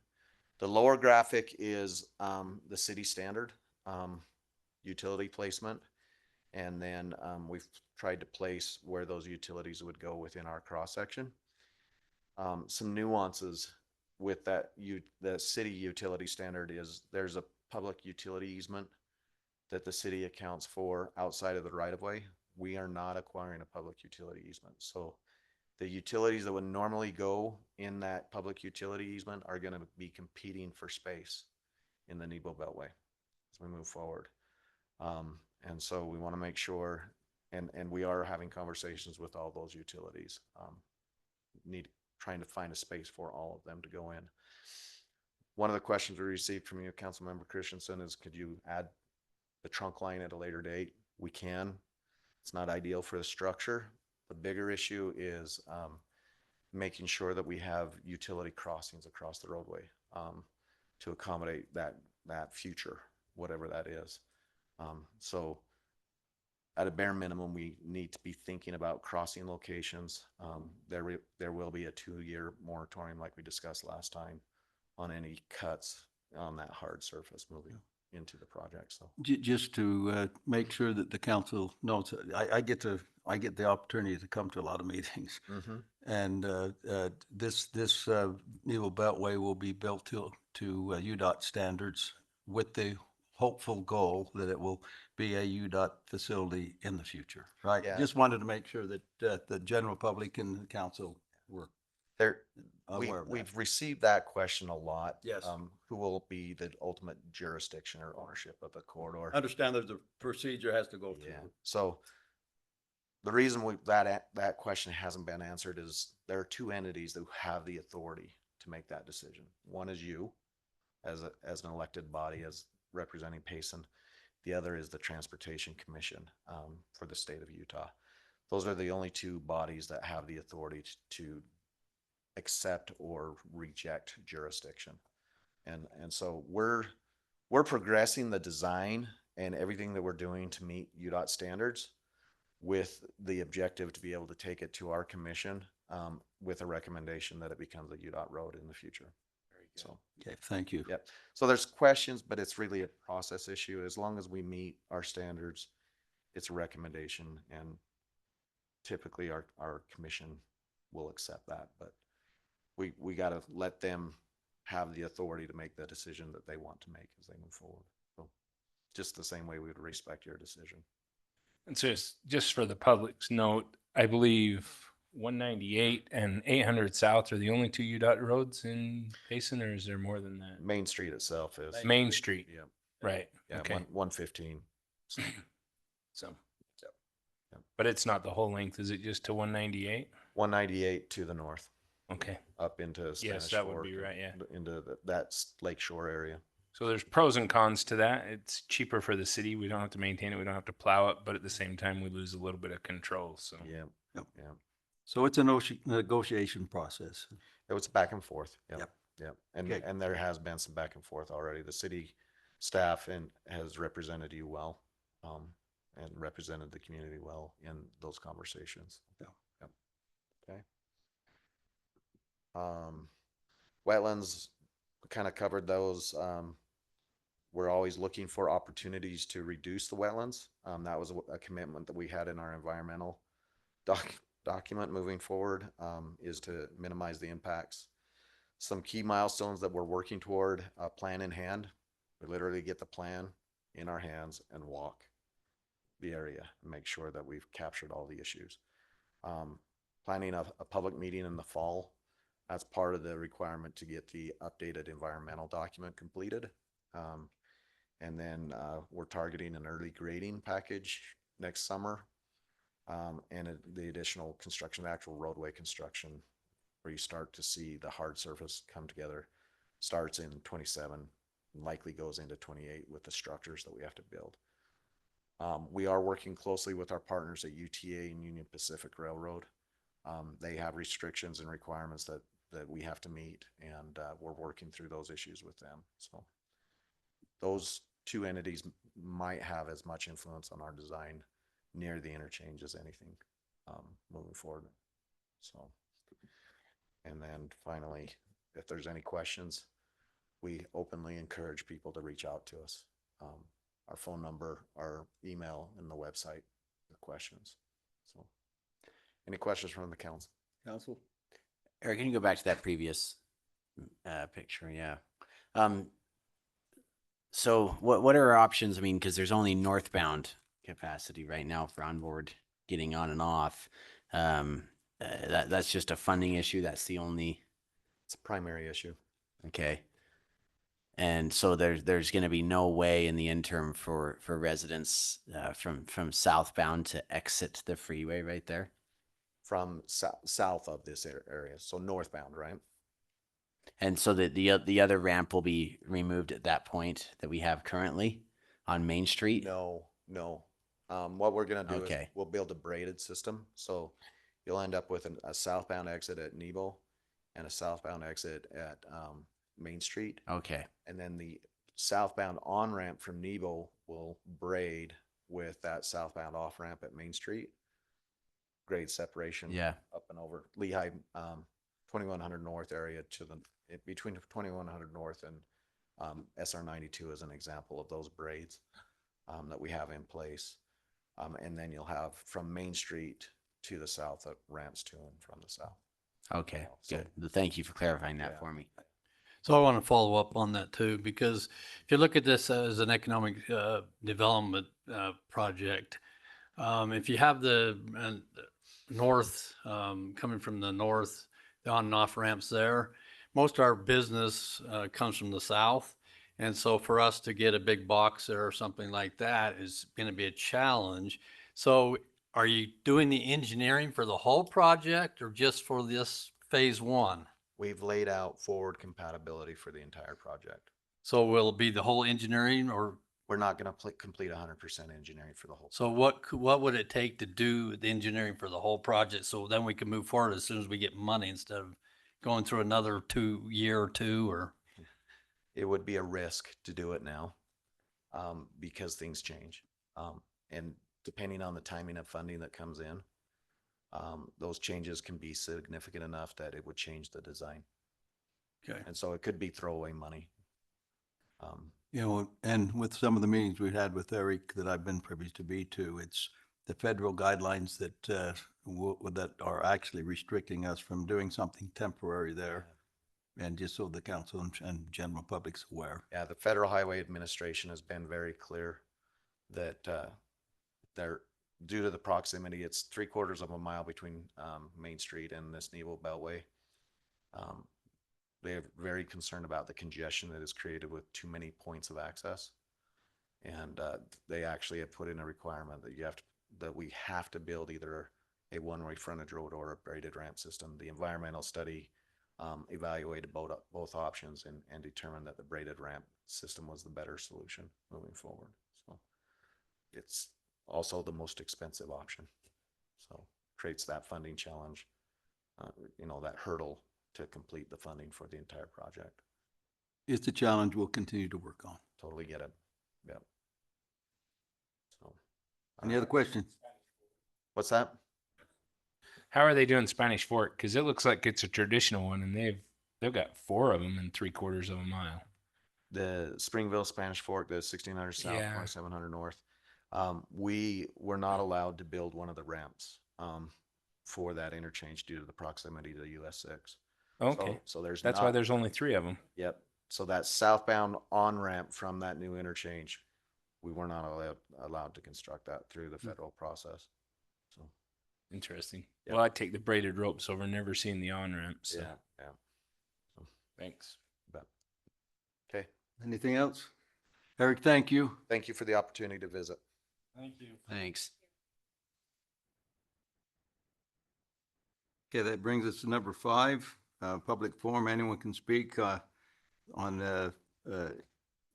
The lower graphic is the city standard utility placement. And then we've tried to place where those utilities would go within our cross section. Some nuances with that, the city utility standard is there's a public utility easement that the city accounts for outside of the right of way. We are not acquiring a public utility easement. So the utilities that would normally go in that public utility easement are going to be competing for space in the Nebo Beltway as we move forward. And so we want to make sure, and we are having conversations with all those utilities, trying to find a space for all of them to go in. One of the questions we received from you, Councilmember Christensen, is could you add the trunk line at a later date? We can. It's not ideal for the structure. The bigger issue is making sure that we have utility crossings across the roadway to accommodate that future, whatever that is. So at a bare minimum, we need to be thinking about crossing locations. There will be a 2-year moratorium like we discussed last time on any cuts on that hard surface moving. into the project. So Just to make sure that the council knows, I get the opportunity to come to a lot of meetings. Mhm. And this Nebo Beltway will be built to UDOT standards with the hopeful goal that it will be a UDOT facility in the future, right? Yeah. Just wanted to make sure that the general public and the council were there, aware of that. we've received that question a lot. Yes. Who will be the ultimate jurisdiction or ownership of the corridor? Understand there's a procedure has to go through. Yeah. So the reason that question hasn't been answered is there are two entities that have the authority to make that decision. One is you as an elected body, as representing Payson. The other is the Transportation Commission for the state of Utah. Those are the only two bodies that have the authority to accept or reject jurisdiction. And so we're progressing the design and everything that we're doing to meet UDOT standards with the objective to be able to take it to our commission with a recommendation that it becomes a UDOT road in the future. So, Okay, thank you. yep. So there's questions, but it's really a process issue. As long as we meet our standards, it's a recommendation, and typically our commission will accept that. But we got to let them have the authority to make the decision that they want to make as they move forward. So just the same way we would respect your decision. And so just for the public's note, I believe 198 and 800 South are the only two UDOT roads in Payson, or is there more than that? Main Street itself is. Main Street. Yeah. Right. Yeah. Okay. 115. So, Yep. but it's not the whole length. Is it just to 198? 198 to the north, Okay. up into Spanish Yes, that would Fork be and right. Yeah. into that lakeshore area. So there's pros and cons to that. It's cheaper for the city. We don't have to maintain it. We don't have to plow it, but at the same time, we lose a little bit of control. So Yeah. Yep. Yeah. So it's a negotiation process. It was back and forth. Yep. Yep. Yep. And Okay. and there has been some back and forth already. The city staff has represented you well, and represented the community well in those conversations. Yeah. Yep. Okay. Wetlands, we kind of covered those. We're always looking for opportunities to reduce the wetlands. That was a commitment that we had in our environmental document moving forward, is to minimize the impacts. Some key milestones that we're working toward, a plan in hand. We literally get the plan in our hands and walk the area and make sure that we've captured all the issues. Planning a public meeting in the fall. That's part of the requirement to get the updated environmental document completed. And then we're targeting an early grading package next summer. And the additional construction, the actual roadway construction, where you start to see the hard surface come together, starts in 27, and likely goes into 28 with the structures that we have to build. We are working closely with our partners at UTA and Union Pacific Railroad. They have restrictions and requirements that we have to meet, and we're working through those issues with them. So those two entities might have as much influence on our design near the interchange as anything moving forward. So, and then finally, if there's any questions, we openly encourage people to reach out to us. Our phone number, our email, and the website with questions. So, any questions from the council? Council? Eric, can you go back to that previous picture? Yeah. So what are our options? I mean, because there's only northbound capacity right now for onboard getting on and off. That's just a funding issue. That's the only. It's a primary issue. Okay. And so there's going to be no way in the interim for residents from southbound to exit the freeway right there. From south of this area, so northbound, right? And so the other ramp will be removed at that point that we have currently on Main Street? No. What we're gonna do is Okay. we'll build a braided system, so you'll end up with a southbound exit at Nebo and a southbound exit at Main Street. Okay. And then the southbound on-ramp from Nebo will braid with that southbound off-ramp at Main Street. Grade separation. Yeah. Up and over Lehigh, 2100 North area to the, between 2100 North and SR 92 is an example of those braids that we have in place. And then you'll have from Main Street to the south, ramps to and from the south. Okay, So- good. Thank you for clarifying that Yeah. for me. So I want to follow up on that too, because if you look at this as an economic development project, if you have the north, coming from the north, the on and off ramps there, most of our business comes from the south. And so for us to get a big box there or something like that is going to be a challenge. So are you doing the engineering for the whole project or just for this phase one? We've laid out forward compatibility for the entire project. So will it be the whole engineering, or We're not going to complete 100% engineering for the whole. so what would it take to do the engineering for the whole project? So then we can move forward as soon as we get money instead of going through another 2 year or two, or It would be a risk to do it now because things change. And depending on the timing of funding that comes in, those changes can be significant enough that it would change the design. okay. And so it could be throwaway money. You know, and with some of the meetings we've had with Eric that I've been privileged to be to, it's the federal guidelines that that are actually restricting us from doing something temporary there. And just so the council and general public's aware. Yeah, the Federal Highway Administration has been very clear that they're, due to the proximity, it's 3/4 of a mile between Main Street and this Nebo Beltway. They're very concerned about the congestion that is created with too many points of access. And they actually have put in a requirement that we have to build either a one-way frontage road or a braided ramp system. The environmental study evaluated both options and determined that the braided ramp system was the better solution moving forward. So it's also the most expensive option. So creates that funding challenge, that hurdle to complete the funding for the entire project. It's a challenge we'll continue to work on. Totally get it. Yep. So. Any other questions? What's that? How are they doing Spanish Fork? Because it looks like it's a traditional one, and they've got 4 of them in 3/4 of a mile. The Springville Spanish Fork, the 1600 south, Yeah. 2700 north. We were not allowed to build one of the ramps for that interchange due to the proximity to the US 6. Okay, So there's that's why not- there's only 3 of them. Yep. So that southbound on ramp from that new interchange, we were not allowed to construct that through the federal process. So Interesting. Yeah. Well, I take the braided ropes, so we're never seeing the on ramps. So. yeah. So, Thanks. but okay. Anything else? Eric, thank you. Thank you for the opportunity to visit. Thank you. Thanks. Okay, that brings us to number 5, public forum. Anyone can speak on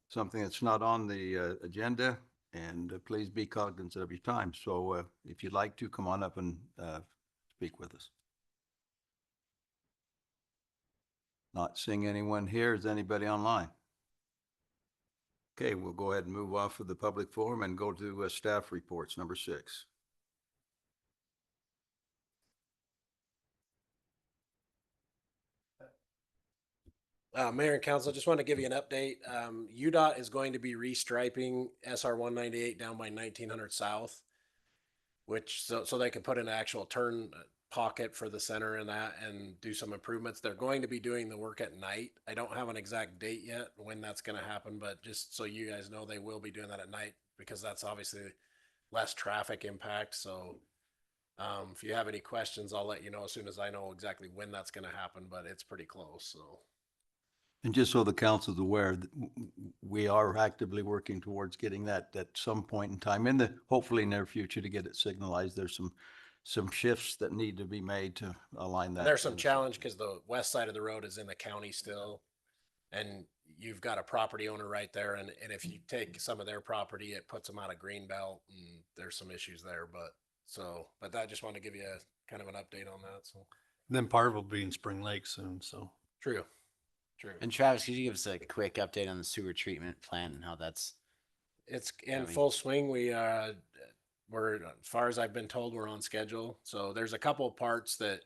something that's not on the agenda, and please be cognizant of your time. So if you'd like to, come on up and speak with us. Not seeing anyone here. Is anybody online? Okay, we'll go ahead and move off of the public forum and go to staff reports, number 6. Mayor and council, just want to give you an update. UDOT is going to be restriping SR 198 down by 1900 South, which so they can put an actual turn pocket for the center and that and do some improvements. They're going to be doing the work at night. I don't have an exact date yet when that's going to happen, but just so you guys know, they will be doing that at night because that's obviously less traffic impact. So if you have any questions, I'll let you know as soon as I know exactly when that's going to happen, but it's pretty close. So. And just so the council's aware, we are actively working towards getting that at some point in time in the hopefully near future to get it signalized. There's some shifts that need to be made to align that. There's some challenge because the west side of the road is in the county still. And you've got a property owner right there. And if you take some of their property, it puts them out of green belt and there's some issues there. But I just want to give you a kind of an update on that. So Then part of it will be in Spring Lake soon, so. true. And Travis, could you give us a quick update on the sewer treatment plant and how that's? It's in full swing. We're, as far as I've been told, we're on schedule. So there's a couple of parts that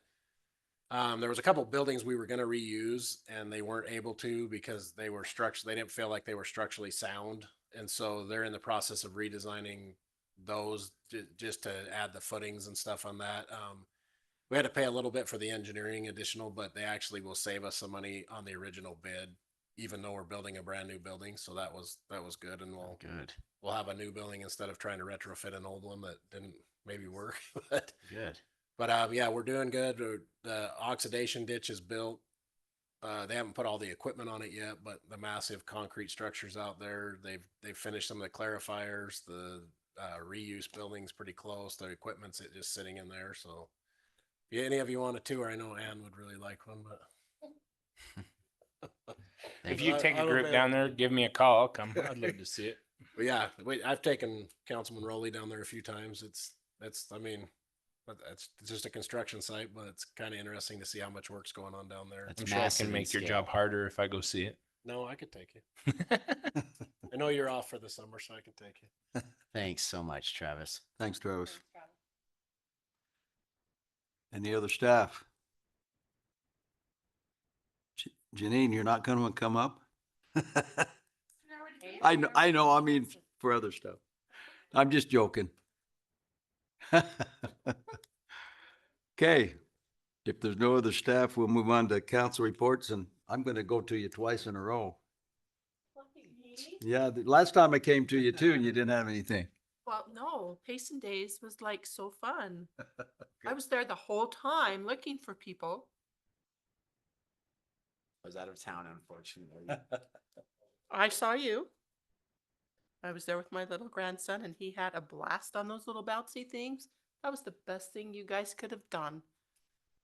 There was a couple buildings we were going to reuse and they weren't able to because they were they didn't feel like they were structurally sound. And so they're in the process of redesigning those just to add the footings and stuff on that. We had to pay a little bit for the engineering additional, but they actually will save us some money on the original bid, even though we're building a brand new building. So that was good. And we'll have a new building instead of trying to retrofit an old one that didn't maybe work. But Good. But yeah, we're doing good. The oxidation ditch is built. They haven't put all the equipment on it yet, but the massive concrete structures out there, they've finished some of the clarifiers. The reuse building's pretty close. The equipment's just sitting in there. So if any of you want a tour, I know Ann would really like one. But If you take I a don't group know. down there, give me a call. I'll come. I'd love to see it. But yeah, I've taken Councilman Rowley down there a few times. I mean, but it's just a construction site, but it's kind of interesting to see how much work's going on down there. I'm sure I can make your job harder if I go see it. No, I could take you. I know you're off for the summer, so I can take you. Thanks so much, Travis. Thanks, Travis. Any other staff? Janine, you're not gonna come up? I know, I mean, for other stuff. I'm just joking. Okay, if there's no other staff, we'll move on to council reports, and I'm gonna go to you twice in a row. Yeah, the last time I came to you too, and you didn't have anything. Well, no, Payson Days was like so fun. I was there the whole time looking for people. I was out of town, unfortunately. I saw you. I was there with my little grandson and he had a blast on those little bouncy things. That was the best thing you guys could have done.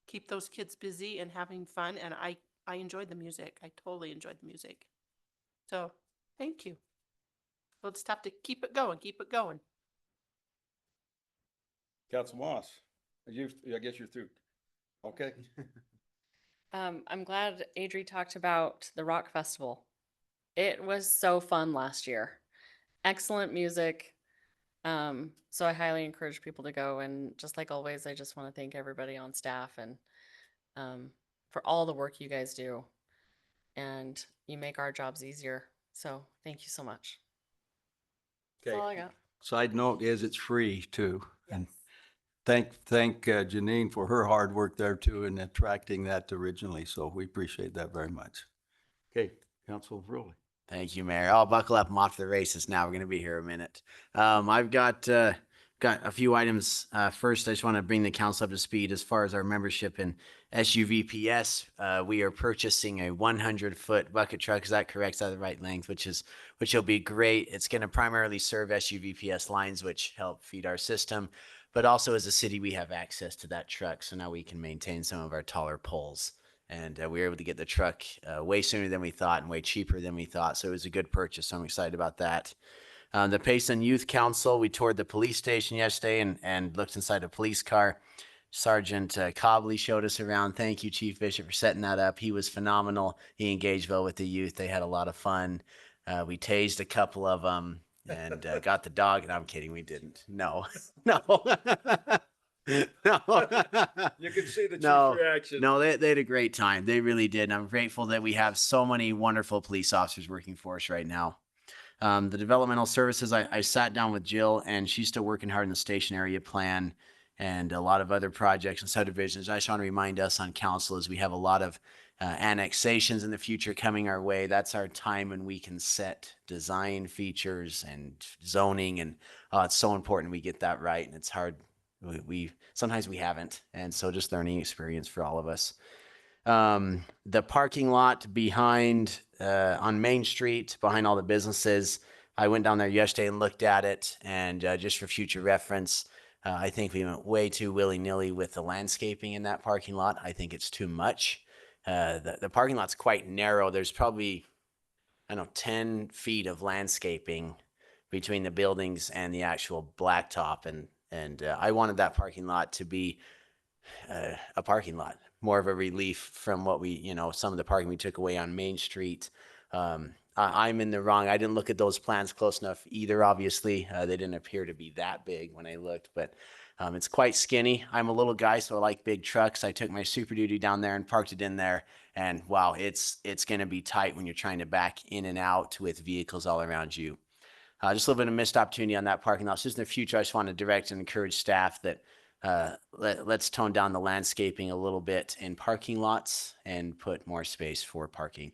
Keep those kids busy and having fun. And I enjoyed the music. I totally enjoyed the music. So thank you. We'll just have to keep it going, keep it going. Council Moss, I guess you're through. Okay. I'm glad Adri talked about the rock festival. It was so fun last year. Excellent music. So I highly encourage people to go. And just like always, I just want to thank everybody on staff and for all the work you guys do. And you make our jobs easier. So thank you so much. That's all I got. Side note is it's free too. And thank Janine for her hard work there too in attracting that originally. So we appreciate that very much. Okay, Council Rowley. Thank you, Mayor. I'll buckle up. I'm off to the races now. We're going to be here a minute. I've got a few items. First, I just want to bring the council up to speed as far as our membership in SUVPS. We are purchasing a 100-foot bucket truck. Is that correct? Is that the right length? Which will be great. It's going to primarily serve SUVPS lines, which help feed our system. But also as a city, we have access to that truck. So now we can maintain some of our taller poles. And we were able to get the truck way sooner than we thought and way cheaper than we thought. So it was a good purchase. So I'm excited about that. The Payson Youth Council, we toured the police station yesterday and looked inside a police car. Sergeant Cobley showed us around. Thank you, Chief Bishop, for setting that up. He was phenomenal. He engaged well with the youth. They had a lot of fun. We tased a couple of them and got the dog. And I'm kidding, we didn't. No. No. No. You can see the No, chief's reaction. no, they had a great time. They really did. And I'm grateful that we have so many wonderful police officers working for us right now. The developmental services, I sat down with Jill and she's still working hard in the station area plan and a lot of other projects and subdivisions. I just want to remind us on council as we have a lot of annexations in the future coming our way. That's our time when we can set design features and zoning. And it's so important we get that right. And it's hard. We sometimes we haven't. And so just learning experience for all of us. The parking lot behind on Main Street, behind all the businesses. I went down there yesterday and looked at it. And just for future reference, I think we went way too willy-nilly with the landscaping in that parking lot. I think it's too much. The parking lot's quite narrow. There's probably, 10 feet of landscaping between the buildings and the actual blacktop. And I wanted that parking lot to be a parking lot, more of a relief from what we, some of the parking we took away on Main Street. I'm in the wrong. I didn't look at those plans close enough either. Obviously, they didn't appear to be that big when I looked, but It's quite skinny. I'm a little guy, so I like big trucks. I took my Super Duty down there and parked it in there. And wow, it's going to be tight when you're trying to back in and out with vehicles all around you. Just a little bit of missed opportunity on that parking lot. So just in the future, I just want to direct and encourage staff that let's tone down the landscaping a little bit in parking lots and put more space for parking.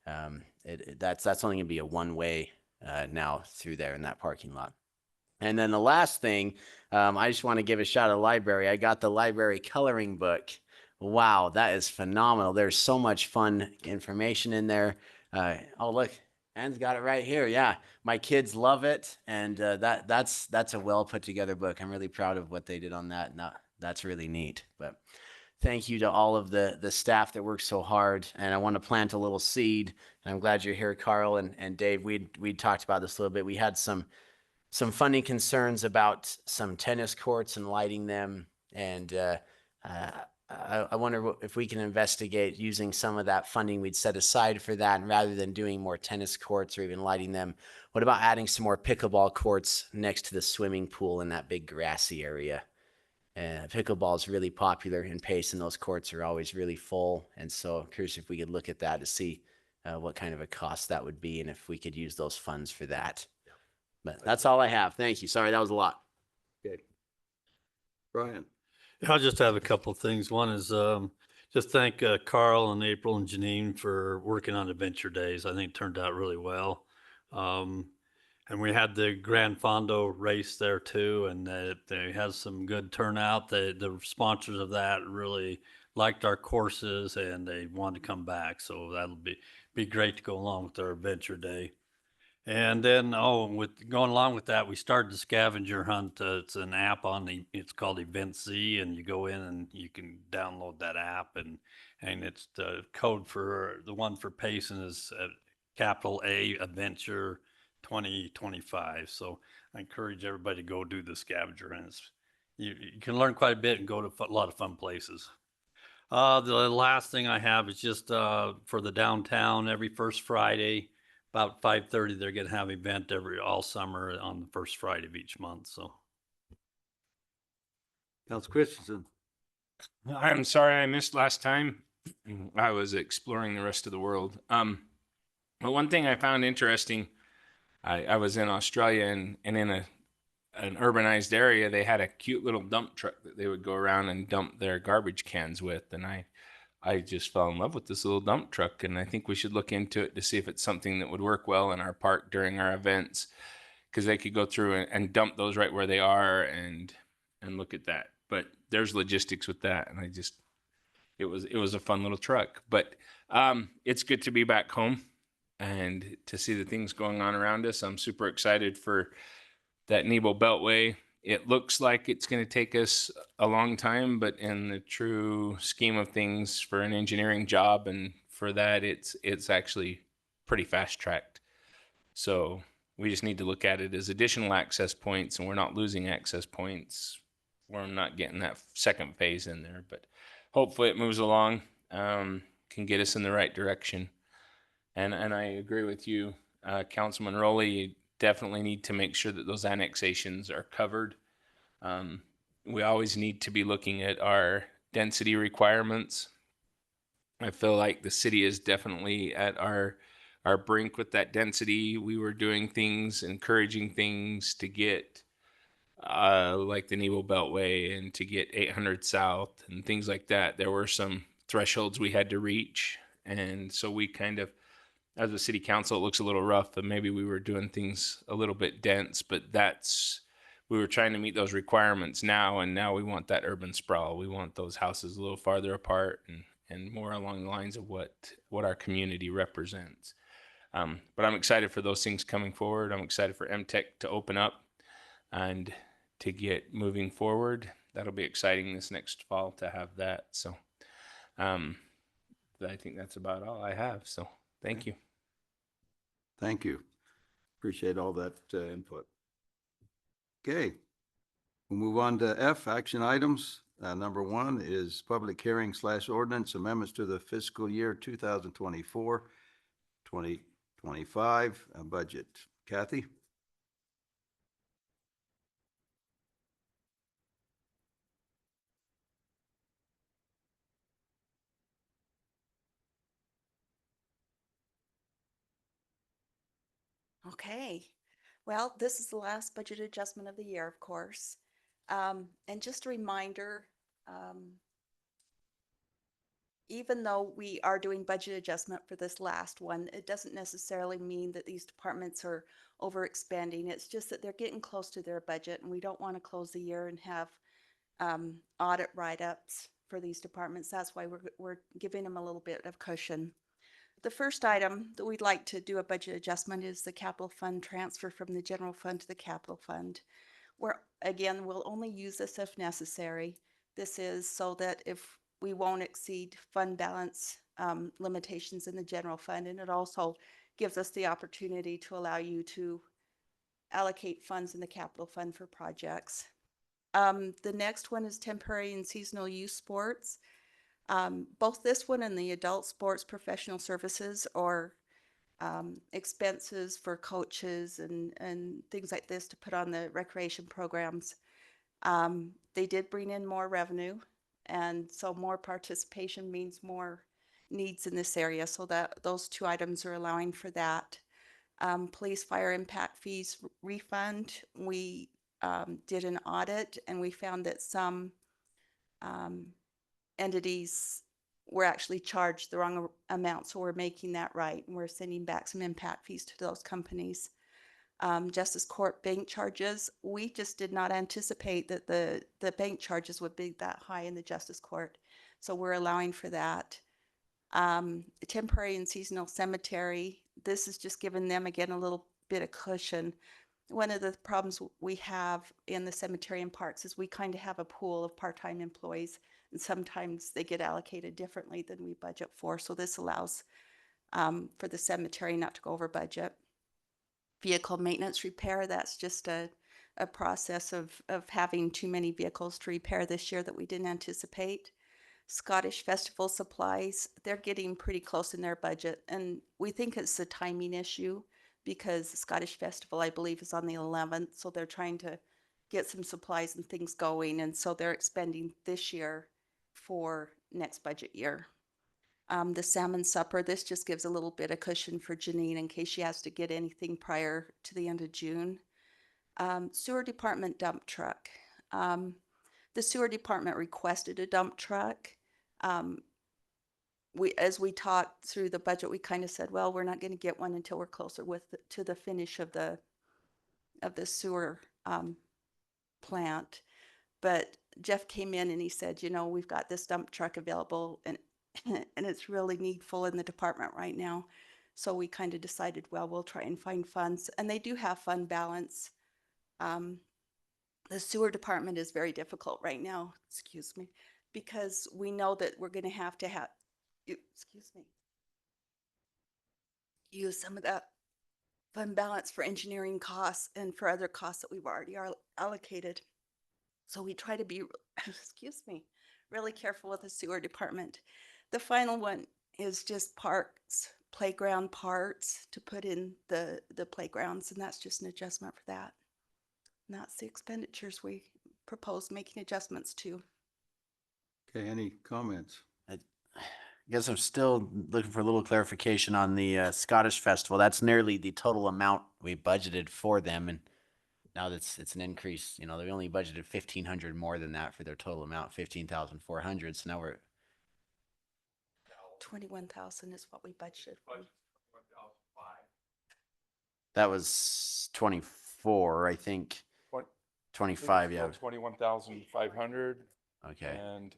That's only going to be a one-way now through there in that parking lot. And then the last thing, I just want to give a shout out to the library. I got the library coloring book. Wow, that is phenomenal. There's so much fun information in there. Oh, look, Anne's got it right here. Yeah, my kids love it. And that's a well put together book. I'm really proud of what they did on that. And that's really neat. But thank you to all of the staff that worked so hard. And I want to plant a little seed. And I'm glad you're here, Carl and Dave. We talked about this a little bit. We had some funding concerns about some tennis courts and lighting them. And I wonder if we can investigate using some of that funding we'd set aside for that. And rather than doing more tennis courts or even lighting them, what about adding some more pickleball courts next to the swimming pool in that big grassy area? Pickleball is really popular in Payson. Those courts are always really full. And so I'm curious if we could look at that to see what kind of a cost that would be and if we could use those funds for that. But that's all I have. Thank you. Sorry, that was a lot. Okay. Brian. I'll just have a couple of things. One is just thank Carl and April and Janine for working on Adventure Days. I think it turned out really well. And we had the Grand Fondo race there too, and they had some good turnout. The sponsors of that really liked our courses and they wanted to come back. So that'll be great to go along with our Adventure Day. And then, with going along with that, we started the scavenger hunt. It's an app it's called Event Z, and you go in and you can download that app, and it's the code for the one for Payson is capital A Adventure 2025. So I encourage everybody to go do the scavenger hunt. You can learn quite a bit and go to a lot of fun places. The last thing I have is just for the downtown every first Friday. About 5:30, they're going to have an event all summer on the first Friday of each month. So, Council Christensen. I'm sorry I missed last time. I was exploring the rest of the world. But one thing I found interesting, I was in Australia and in an urbanized area, they had a cute little dump truck that they would go around and dump their garbage cans with. And I just fell in love with this little dump truck, and I think we should look into it to see if it's something that would work well in our park during our events, because they could go through and dump those right where they are and look at that. But there's logistics with that, and it was a fun little truck. But it's good to be back home and to see the things going on around us. I'm super excited for that Nebo Beltway. It looks like it's going to take us a long time, but in the true scheme of things for an engineering job and for that, it's actually pretty fast tracked. So we just need to look at it as additional access points, and we're not losing access points. We're not getting that second phase in there, but hopefully it moves along, can get us in the right direction. And I agree with you, Councilman Rowley. You definitely need to make sure that those annexations are covered. We always need to be looking at our density requirements. I feel like the city is definitely at our brink with that density. We were doing things, encouraging things to get like the Nebo Beltway and to get 800 South and things like that. There were some thresholds we had to reach. And so we kind of, as a city council, it looks a little rough, and maybe we were doing things a little bit dense, but we were trying to meet those requirements now, and now we want that urban sprawl. We want those houses a little farther apart and more along the lines of what our community represents. But I'm excited for those things coming forward. I'm excited for MTech to open up and to get moving forward. That'll be exciting this next fall to have that. So I think that's about all I have. So thank you. Thank you. Appreciate all that input. Okay. We'll move on to F, action items. Number 1 is public hearing / ordinance amendments to the fiscal year 2024, 2025 budget. Kathy? Okay. Well, this is the last budget adjustment of the year, of course. And just a reminder, even though we are doing budget adjustment for this last one, it doesn't necessarily mean that these departments are overexpanding. It's just that they're getting close to their budget, and we don't want to close the year and have audit write-ups for these departments. That's why we're giving them a little bit of cushion. The first item that we'd like to do a budget adjustment is the capital fund transfer from the general fund to the capital fund. Where, again, we'll only use this if necessary. This is so that if we won't exceed fund balance limitations in the general fund, and it also gives us the opportunity to allow you to allocate funds in the capital fund for projects. The next one is temporary and seasonal youth sports. Both this one and the adult sports professional services or expenses for coaches and things like this to put on the recreation programs. They did bring in more revenue, and so more participation means more needs in this area. So that those two items are allowing for that. Police fire impact fees refund. We did an audit and we found that some entities were actually charged the wrong amount, so we're making that right, and we're sending back some impact fees to those companies. Justice Court bank charges, we just did not anticipate that the bank charges would be that high in the Justice Court, so we're allowing for that. Temporary and seasonal cemetery, this is just giving them, again, a little bit of cushion. One of the problems we have in the cemetery and parks is we kind of have a pool of part-time employees, and sometimes they get allocated differently than we budget for. So this allows for the cemetery not to go over budget. Vehicle maintenance repair, that's just a process of having too many vehicles to repair this year that we didn't anticipate. Scottish Festival supplies, they're getting pretty close in their budget, and we think it's a timing issue because the Scottish Festival, I believe, is on the 11th, so they're trying to get some supplies and things going, and so they're expending this year for next budget year. The salmon supper, this just gives a little bit of cushion for Janine in case she has to get anything prior to the end of June. Sewer department dump truck. The sewer department requested a dump truck. As we talked through the budget, we kind of said, well, we're not going to get one until we're closer to the finish of the sewer plant. But Jeff came in and he said, you know, we've got this dump truck available and and it's really needful in the department right now. So we kind of decided, well, we'll try and find funds, and they do have fund balance. The sewer department is very difficult right now, excuse me, because we know that we're going to have, excuse me, use some of that fund balance for engineering costs and for other costs that we've already allocated. So we try to be, excuse me, really careful with the sewer department. The final one is just parks, playground parts to put in the playgrounds, and that's just an adjustment for that. And that's the expenditures we propose making adjustments to. Okay, any comments? I guess I'm still looking for a little clarification on the Scottish Festival. That's nearly the total amount we budgeted for them, and now it's an increase. You know, they only budgeted 1,500 more than that for their total amount, 15,400. So now we're 21,000 is what we budgeted for. that was 24, I think. 25, yeah. 21,500. Okay. And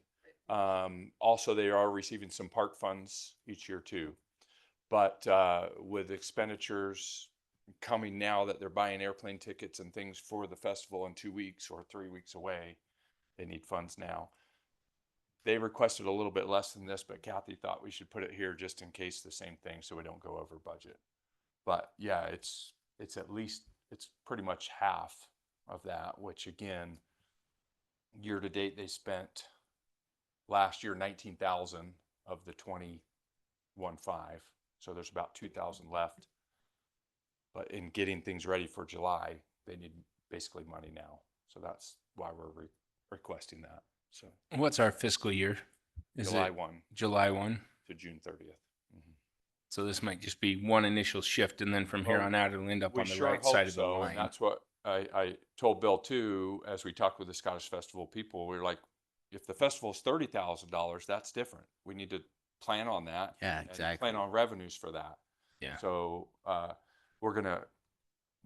also they are receiving some park funds each year too. But with expenditures coming now that they're buying airplane tickets and things for the festival in 2 weeks or 3 weeks away, they need funds now. They requested a little bit less than this, but Kathy thought we should put it here just in case the same thing, so we don't go over budget. But yeah, it's at least, it's pretty much half of that, which again, year to date, they spent last year 19,000 of the 21.5. So there's about 2,000 left. But in getting things ready for July, they need basically money now. So that's why we're requesting that. So What's our fiscal year? July 1 July 1 to June 30th. Mm-hmm. So this might just be one initial shift, and then from here Well, on out, it'll end up we on the sure right hope side of the so, line. and that's what I told Bill too, as we talked with the Scottish Festival people. We were like, if the festival is $30,000, that's different. We need to plan on that. Yeah, and exactly. Plan on revenues for that. Yeah. So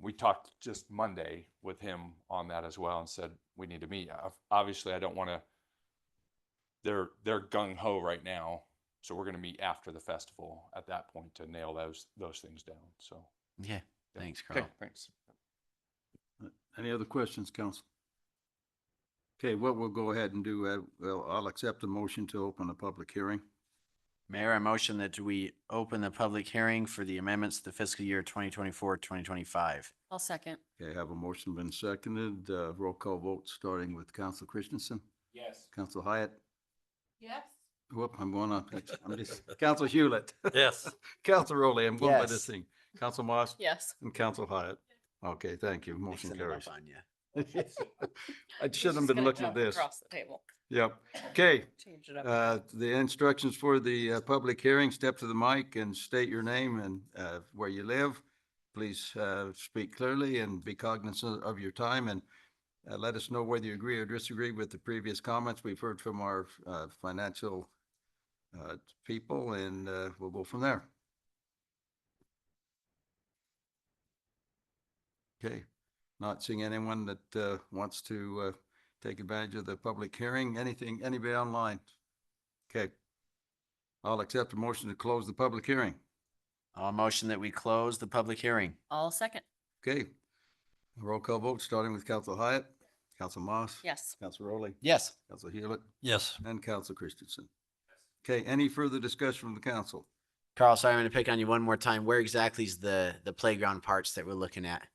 we talked just Monday with him on that as well and said we need to meet. Obviously, I don't want to. They're gung ho right now, so we're going to meet after the festival at that point to nail those things down. So Yeah. yeah. Thanks, Carl. Okay, thanks. Any other questions, council? Okay, what we'll go ahead and do, well, I'll accept the motion to open a public hearing. Mayor, I motion that we open the public hearing for the amendments to the fiscal year 2024-2025. I'll second. Okay, have a motion been seconded, roll call vote starting with Council Christensen, Yes. Council Hyatt. Yes. Whoop, I'm just, Council Hewlett. Yes. Council Rowley, I'm going by this Yes. thing. Council Moss Yes. and Council Hyatt. Okay, thank you. Motion Mixing it up carries. on you. I shouldn't have been looking at this. Across the table. Yep. Okay. Change it up. The instructions for the public hearing, step to the mic and state your name and where you live. Please speak clearly and be cognizant of your time, and let us know whether you agree or disagree with the previous comments we've heard from our financial people, and we'll go from there. Okay. Not seeing anyone that wants to take advantage of the public hearing. Anybody online? Okay. I'll accept a motion to close the public hearing. I'll motion that we close the public hearing. I'll second. Okay. Roll call vote starting with Council Hyatt, Council Moss. Yes. Council Rowley. Yes. Council Hewlett Yes. and Council Christensen. Okay, any further discussion from the council? Carl, sorry, I'm going to pick on you one more time. Where exactly is the playground parts that we're looking at?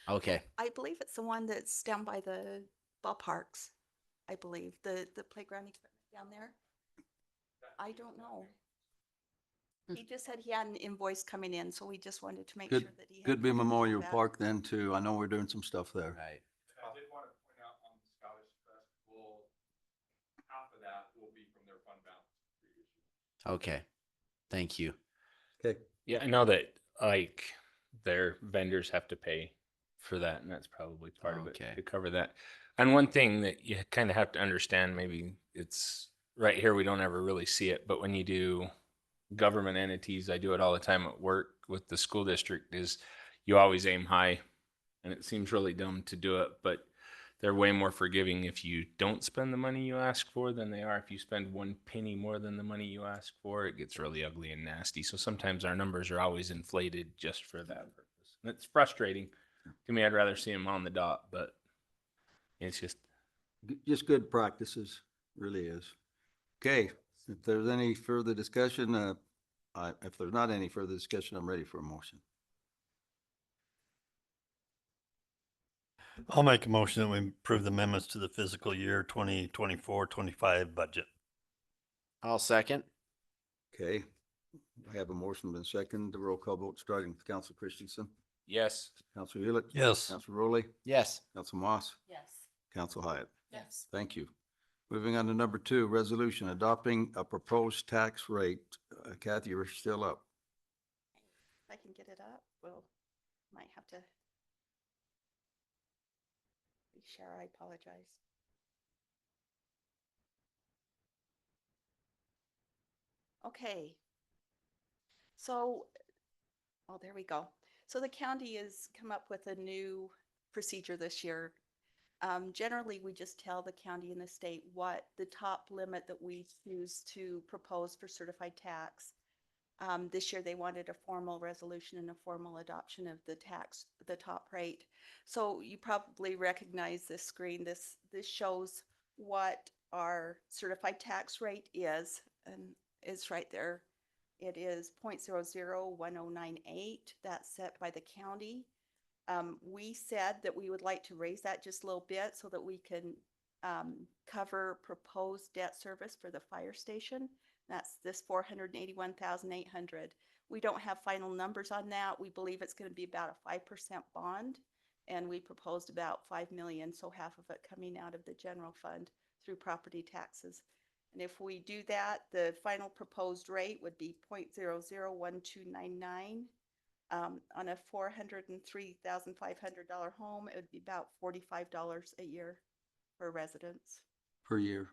Okay. I believe it's the one that's down by the ballparks. I believe the playground equipment down there. I don't know. He just said he had an invoice coming in, so we just wanted to make sure that he. Could be Memorial Park then too. I know we're doing some stuff there. Right. I did want to point out on the Scottish Festival, half of that will be from their fund balance. Okay. Thank you. Okay. Yeah, I know that like their vendors have to pay for that, and that's probably part of it Okay. to cover that. And one thing that you kind of have to understand, maybe it's right here, we don't ever really see it, but when you do government entities, I do it all the time at work with the school district, is you always aim high, and it seems really dumb to do it, but they're way more forgiving if you don't spend the money you ask for than they are if you spend one penny more than the money you ask for. It gets really ugly and nasty. So sometimes our numbers are always inflated just for that purpose. And it's frustrating to me. I'd rather see them on the dot, but it's just Good practices, really is. Okay, if there's any further discussion, if there's not any further discussion, I'm ready for a motion. I'll make a motion that we approve the amendments to the fiscal year 2024-25 budget. I'll second. Okay, I have a motion been seconded. The roll call vote starting with Council Christensen, yes. Council Hewlett. Yes. Council Rowley, Yes. Council Moss, Yes. Council Hyatt. Yes. Thank you. Moving on to number 2, resolution adopting a proposed tax rate. Kathy, you're still up. If I can get it up, we'll, might have to. Share, I apologize. Okay. So, oh, there we go. So the county has come up with a new procedure this year. Generally, we just tell the county and the state what the top limit that we choose to propose for certified tax. This year, they wanted a formal resolution and a formal adoption of the top rate. So you probably recognize this screen. This shows what our certified tax rate is, and it's right there. It is 0.001098. That's set by the county. We said that we would like to raise that just a little bit so that we can cover proposed debt service for the fire station. That's this $481,800. We don't have final numbers on that. We believe it's going to be about a 5% bond, and we proposed about $5 million, so half of it coming out of the general fund through property taxes. And if we do that, the final proposed rate would be 0.001299. On a $403,500 home, it would be about $45 a year per residence. Per year.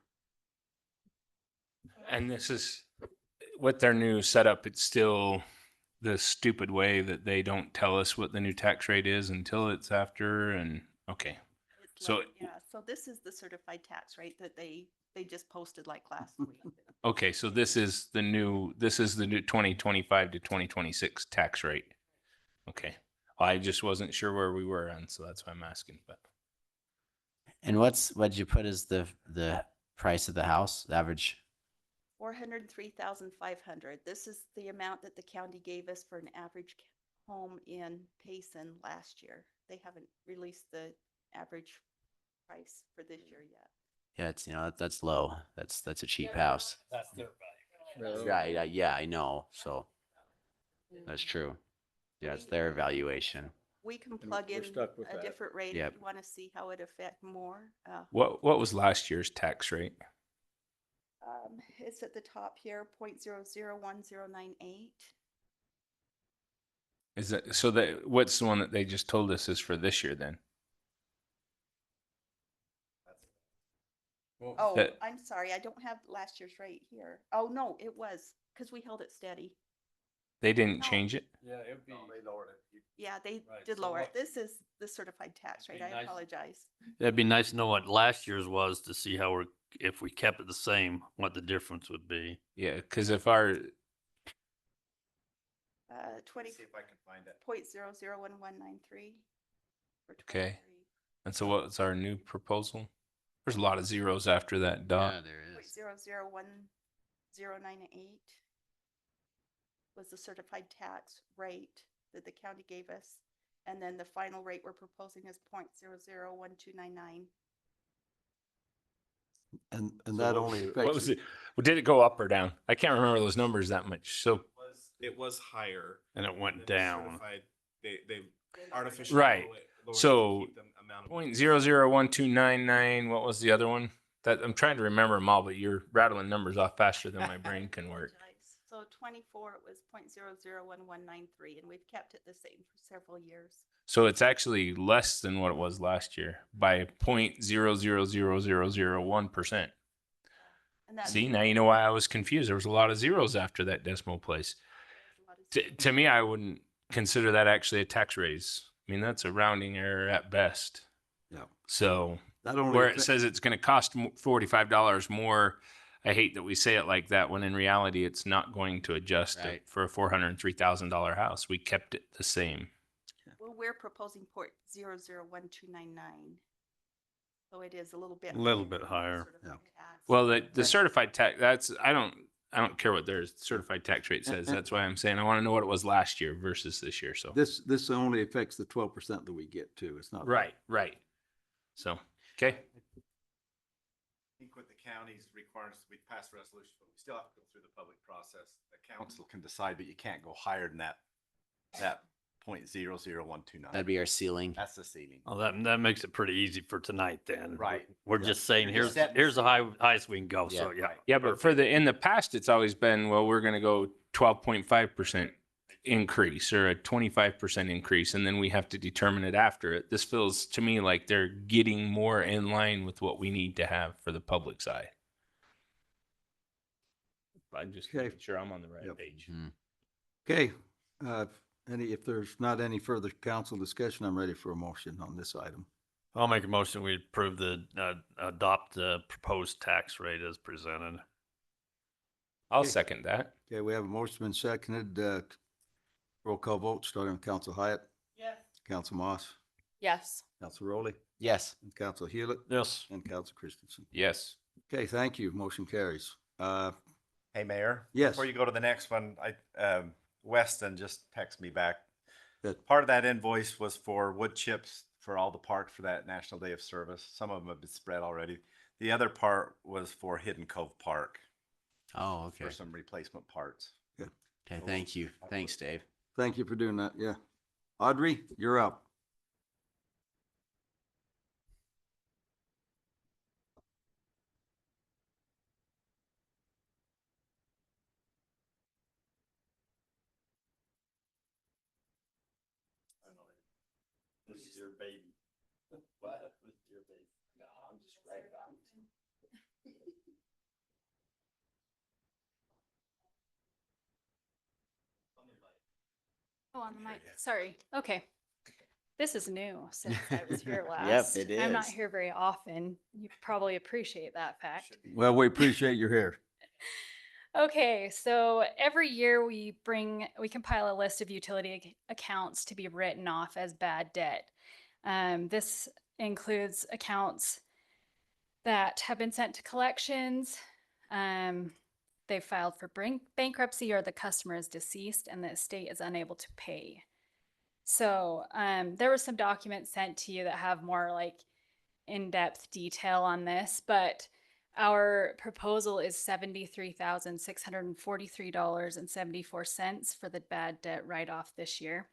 And this is with their new setup, it's still the stupid way that they don't tell us what the new tax rate is until it's after. And okay. It's So, like, yeah, so this is the certified tax rate that they just posted like last week. okay. So this is the new 2025 to 2026 tax rate. Okay. I just wasn't sure where we were on, so that's why I'm asking, but. And what'd you put as the price of the house, the average? 403,500. This is the amount that the county gave us for an average home in Payson last year. They haven't released the average price for this year yet. Yeah, it's, that's low. That's a cheap house. That's their value. Right, yeah, I know. So that's true. Yeah, it's their evaluation. We can plug in stuck with a that. different rate Yep. if you want to see how it affect more. What was last year's tax rate? It's at the top here, 0.001098. Is that so that what's the one that they just told us is for this year then? Oh, That- I'm sorry, I don't have last year's rate here. Oh, no, it was, because we held it steady. They didn't No. change it? Yeah, it would be. Yeah, they Right, did so lower it. what- This is the certified tax rate. Be I nice. apologize. It'd be nice to know what last year's was to see how if we kept it the same, what the difference would be. Yeah, because if our 20. See if I can find it. 0.001193. okay. And so what's our new proposal? There's a lot of zeros after that dot. Yeah, there is. 0.001098 was the certified tax rate that the county gave us. And then the final rate we're proposing is 0.001299. And that only What was affects, it? Well, did it go up or down? I can't remember those numbers that much. So It was higher. And it went than the down. certified- They artificially. Right. lowered it to So keep the amount of- 0.001299. What was the other one? That I'm trying to remember them all, but you're rattling numbers off faster than my brain can work. Apologize. So 24, it was 0.001193, and we've kept it the same for several years. So it's actually less than what it was last year by 0.000001%. And that's See, now you know why I was confused. There was a lot of zeros after that decimal place. a lot of To me, I wouldn't consider that actually a tax raise. I mean, that's a rounding error at best. yeah, So that only, where it says it's going to cost $45 more, I hate that we say it like that when in reality it's not going to adjust it Right. for a $403,000 house. We kept it the same. Well, we're proposing 0.001299. So it is a little bit. A little higher bit than the higher. certified tax. Well, the certified tax, I don't care what their certified tax rate says. That's why I'm saying I want to know what it was last year versus this year. So this only affects the 12% that we get too. It's not. right. So okay. I think with the county's requirements, we pass resolution, but we still have to go through the public process. The council can decide, but you can't go higher than that 0.00129. That'd be our ceiling. That's the ceiling. Well, that makes it pretty easy for tonight then. Right. We're just saying, You're here's setting the the highest we can go. So, Yeah. yeah. Yeah, but in the past, it's always been, well, we're going to go 12.5% increase or a 25% increase, and then we have to determine it after it. This feels to me like they're getting more in line with what we need to have for the public's eye. I'm just Okay. making sure I'm on the right Yep. page. Mhm. Okay, if there's not any further council discussion, I'm ready for a motion on this item. I'll make a motion. We approve adopt the proposed tax rate as presented. I'll Okay. second that. Okay, we have a motion been seconded, roll call vote, starting with Council Hyatt, Yes. Council Moss, Yes. Council Rowley, Yes. and Council Hewlett, Yes. and Council Christensen. Yes. Okay, thank you. Motion carries. Hey, Mayor? Yes. Before you go to the next one, Weston just texted me back. Good. Part of that invoice was for wood chips for all the parks for that National Day of Service. Some of them have been spread already. The other part was for Hidden Cove Park Oh, okay. for some replacement parts. Okay, thank you. Thanks, Dave. Thank you for doing that, yeah. Audrey, you're up. was your baby? What was your baby? No, I'm just right about it. Oh, on the mic. Sorry. Okay. This is new since I was here Yep, last. it I'm not is. here very often. You probably appreciate that fact. Well, we appreciate your here. Okay, so every year we compile a list of utility accounts to be written off as bad debt. This includes accounts that have been sent to collections. They've filed for bankruptcy, or the customer is deceased and the estate is unable to pay. So there were some documents sent to you that have more like in-depth detail on this, but our proposal is $73,643.74 for the bad debt write-off this year.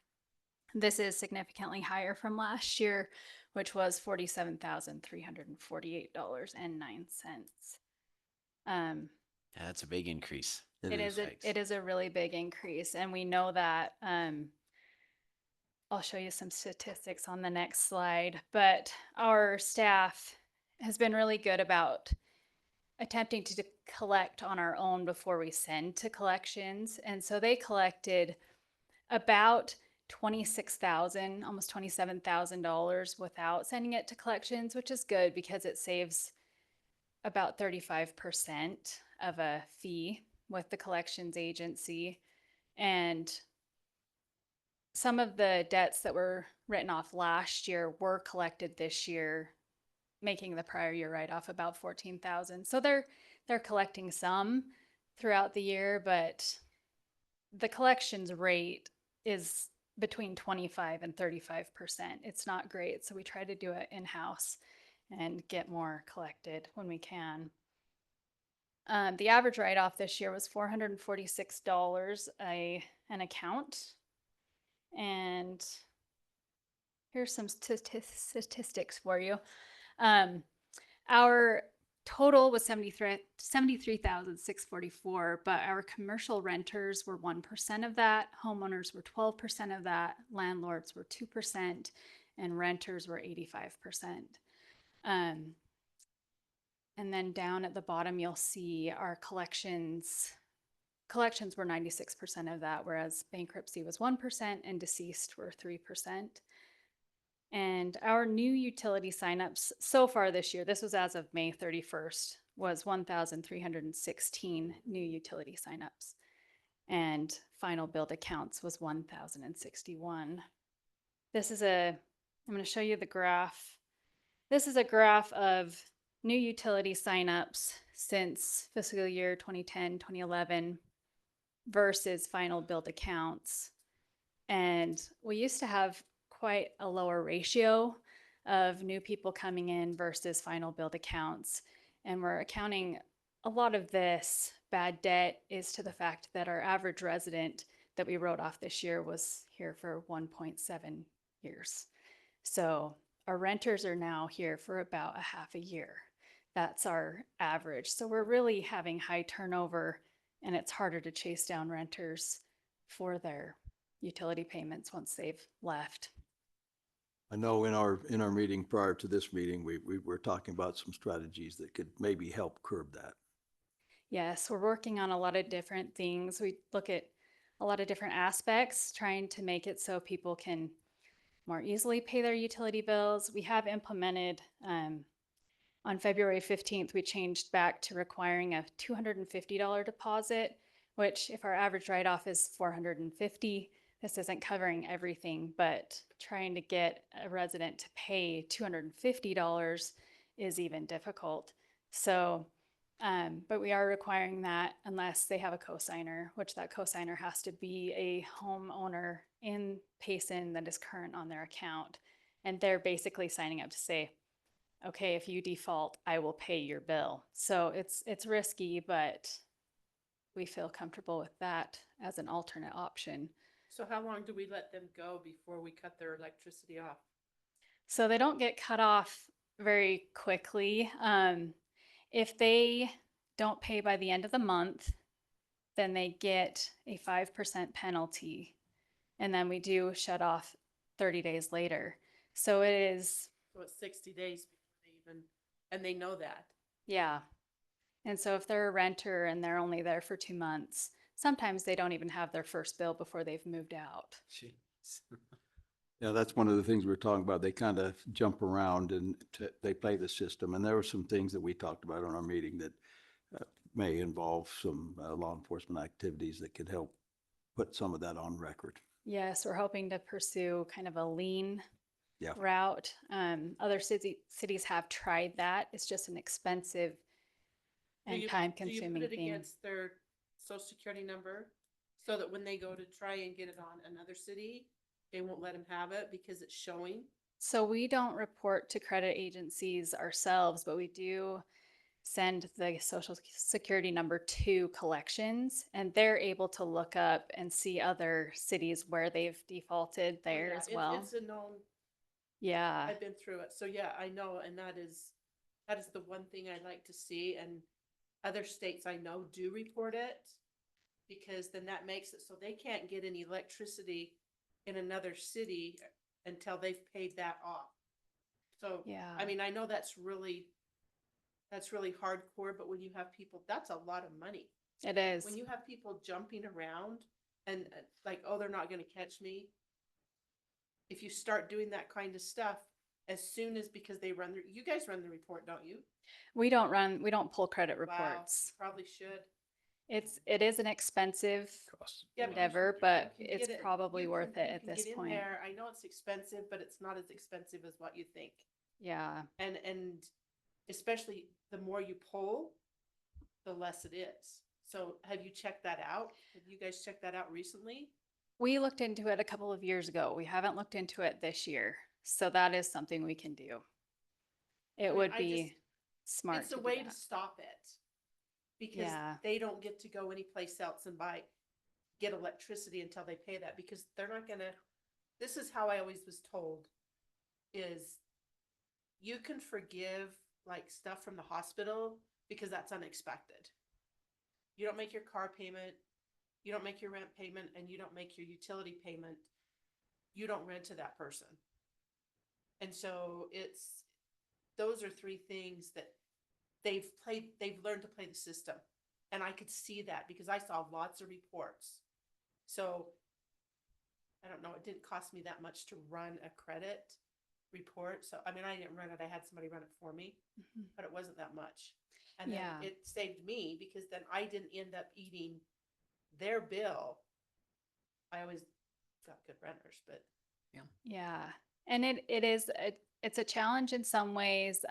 This is significantly higher from last year, which was $47,348.09. Yeah, that's a big increase. It is a really big increase, and we know that. I'll show you some statistics on the next slide, but our staff has been really good about attempting to collect on our own before we send to collections. And so they collected about $26,000, almost $27,000 without sending it to collections, which is good because it saves about 35% of a fee with the collections agency. And some of the debts that were written off last year were collected this year, making the prior year write-off about $14,000. So they're collecting some throughout the year, but the collections rate is between 25 and 35%. It's not great, so we try to do it in-house and get more collected when we can. The average write-off this year was $446 an account. And here's some statistics for you. Our total was $73,644, but our commercial renters were 1% of that, homeowners were 12% of that, landlords were 2%, and renters were 85%. And then down at the bottom, you'll see our collections were 96% of that, whereas bankruptcy was 1% and deceased were 3%. And our new utility signups so far this year, this was as of May 31st, was 1,316 new utility signups. And final billed accounts was 1,061. I'm going to show you the graph. This is a graph of new utility signups since fiscal year 2010, 2011. Versus final billed accounts. And we used to have quite a lower ratio of new people coming in versus final billed accounts. And we're accounting a lot of this bad debt is to the fact that our average resident that we wrote off this year was here for 1.7 years. So our renters are now here for about a half a year. That's our average. So we're really having high turnover, and it's harder to chase down renters for their utility payments once they've left. I know in our meeting prior to this meeting, we were talking about some strategies that could maybe help curb that. Yes, we're working on a lot of different things. We look at a lot of different aspects, trying to make it so people can more easily pay their utility bills. We have implemented, on February 15th, we changed back to requiring a $250 deposit, which if our average write-off is $450, this isn't covering everything, but trying to get a resident to pay $250 is even difficult. So, but we are requiring that unless they have a cosigner, which that cosigner has to be a homeowner in Payson that is current on their account. And they're basically signing up to say, okay, if you default, I will pay your bill. So it's risky, but we feel comfortable with that as an alternate option. So how long do we let them go before we cut their electricity off? So they don't get cut off very quickly. If they don't pay by the end of the month, then they get a 5% penalty. And then we do shut off 30 days later. So it is, So it's 60 days before they even, and they know that. yeah. And so if they're a renter and they're only there for 2 months, sometimes they don't even have their first bill before they've moved out. Yeah, that's one of the things we were talking about. They kind of jump around and they play the system. And there were some things that we talked about on our meeting that may involve some law enforcement activities that could help put some of that on record. Yes, we're hoping to pursue kind of a lean Yeah. route. Other cities have tried that. It's just an expensive and Do you time-consuming put it thing. against their social security number so that when they go to try and get it on another city, they won't let them have it because it's showing? So we don't report to credit agencies ourselves, but we do send the social security number to collections, and they're able to look up and see other cities where they've defaulted there Yeah, as well. It's a known, Yeah. I've been through it. So yeah, I know. And that is the one thing I like to see. And other states I know do report it because then that makes it so they can't get any electricity in another city until they've paid that off. So, Yeah. I mean, I know that's really hardcore, but when you have people, that's a lot of money. It is. When you have people jumping around and like, oh, they're not going to catch me. If you start doing that kind of stuff, as soon as, because they you guys run the report, don't you? We don't pull credit Wow, reports. you probably should. It is an expensive Yeah, endeavor, but it's probably worth it at this point. There. I know it's expensive, but it's not as expensive as what you think. Yeah. And especially the more you pull, the less it is. So have you checked that out? Have you guys checked that out recently? We looked into it a couple of years ago. We haven't looked into it this year. So that is something we can do. It would be smart. It's a way to stop it because Yeah. they don't get to go anyplace else and get electricity until they pay that, because they're not gonna. This is how I always was told, is you can forgive like stuff from the hospital because that's unexpected. You don't make your car payment, you don't make your rent payment, and you don't make your utility payment. You don't rent to that person. And so those are three things that they've learned to play the system. And I could see that because I saw lots of reports. So I don't know, it didn't cost me that much to run a credit report. So, I mean, I didn't run it. I had somebody run it for me, but it wasn't that much. And then it saved me because then I didn't end up eating their bill. I always got good renters, but Yeah. And it's a challenge in some ways.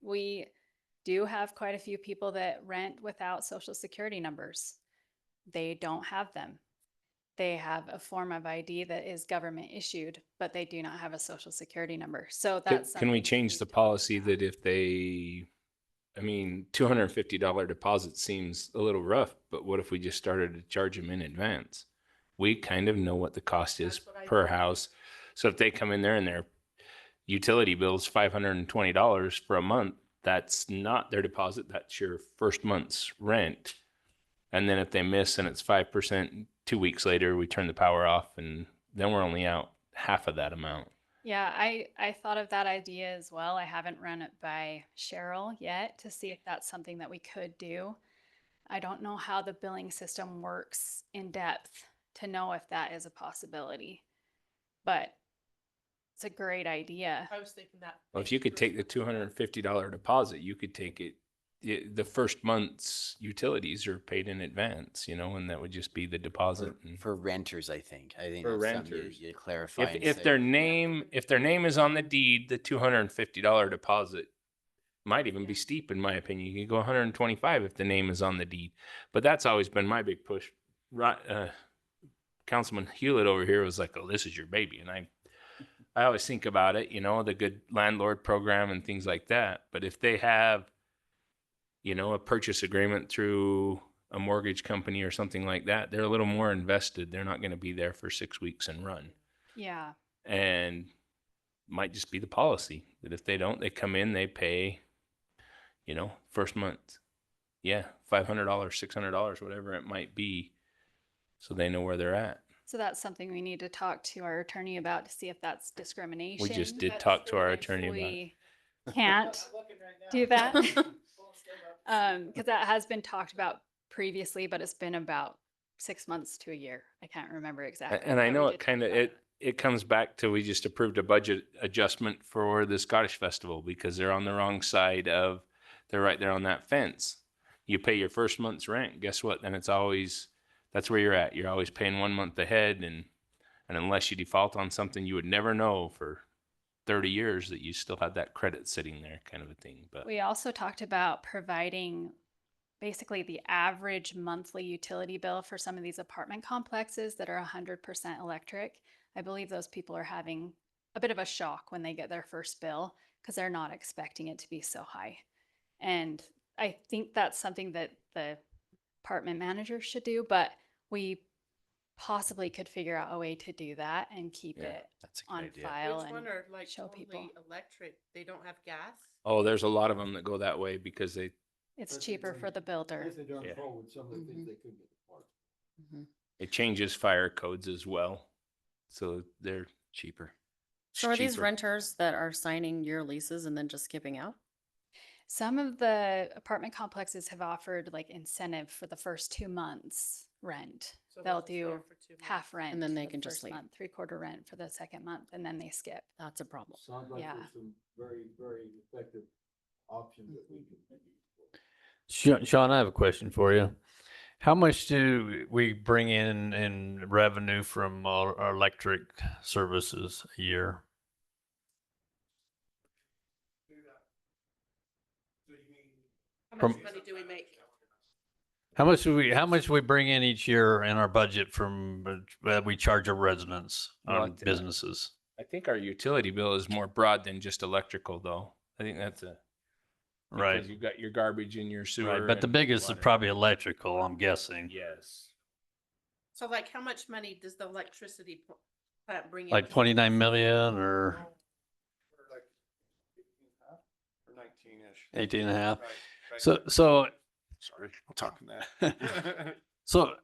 We do have quite a few people that rent without social security numbers. They don't have them. They have a form of ID that is government issued, but they do not have a social security number. So that's Can we something change the policy that if they, I mean, $250 deposit seems a little rough, but what if we just started to charge them in advance? We kind of know what the cost is per house. So if they come in there and their utility bill is $520 for a month, that's not their deposit. That's your first month's rent. And then if they miss and it's 5%, 2 weeks later, we turn the power off and then we're only out half of that amount. Yeah, I thought of that idea as well. I haven't run it by Cheryl yet to see if that's something that we could do. I don't know how the billing system works in depth to know if that is a possibility, but it's a great idea. I was thinking that. Well, if you could take the $250 deposit, you could take it. The first month's utilities are paid in advance, and that would just be the deposit. For renters, I think. For that's something renters. you clarify. and If say- their name is on the deed, the $250 deposit might even be steep, in my opinion. You can go 125 if the name is on the deed. But that's always been my big push. Right, Councilman Hewlett over here was like, "Oh, this is your baby," and I always think about it, the good landlord program and things like that. But if they have, a purchase agreement through a mortgage company or something like that, they're a little more invested. They're not going to be there for 6 weeks and run. Yeah. And might just be the policy that if they don't, they come in, they pay, first month. Yeah, $500, $600, whatever it might be. So they know where they're at. So that's something we need to talk to our attorney about to see if that's discrimination. We just did talk to our attorney about it. We can't do that. Because that has been talked about previously, but it's been about 6 months to a year. I can't remember exactly. And I but we know did it kind of, talk about it comes back to, we just approved a budget adjustment for the Scottish Festival because they're on the wrong side of, they're right there on that fence. You pay your first month's rent, guess what? Then it's always, that's where you're at. You're always paying 1 month ahead, and unless you default on something, you would never know for 30 years that you still had that credit sitting there, kind of a thing. But We also talked about providing basically the average monthly utility bill for some of these apartment complexes that are 100% electric. I believe those people are having a bit of a shock when they get their first bill because they're not expecting it to be so high. And I think that's something that the apartment managers should do, but we possibly could figure out a way to do that and keep Yeah, it That's a good on idea. file Which and one are like show people. totally electric? They don't have gas? oh, there's a lot of them that go that way because they, It's cheaper for the builder. Yeah. Mhm. it changes fire codes as well. So they're Cheaper. So are these cheaper. renters that are signing year leases and then just skipping out? Some of the apartment complexes have offered like incentive for the first 2 months rent. So They'll just there do for 2 months. half rent And then they for the can just first leave. month, 3/4 rent for the second month, and then they skip. That's a problem. Yeah. Sean, I have a question for you. How much do we bring in revenue from our electric services a year? How From- much money do we make? How much do we bring in each year in our budget from that we charge our residents Well, on businesses? I think our utility bill is more broad than just electrical, though. I think that's Right. because you've got your garbage and your sewer. Right, but the and biggest is water. probably electrical, I'm guessing. Yes. So like how much money does the electricity plant bring in? Like 29 million or Or 19-ish. 18 and a half. Right. So Sorry, I'm talking that. So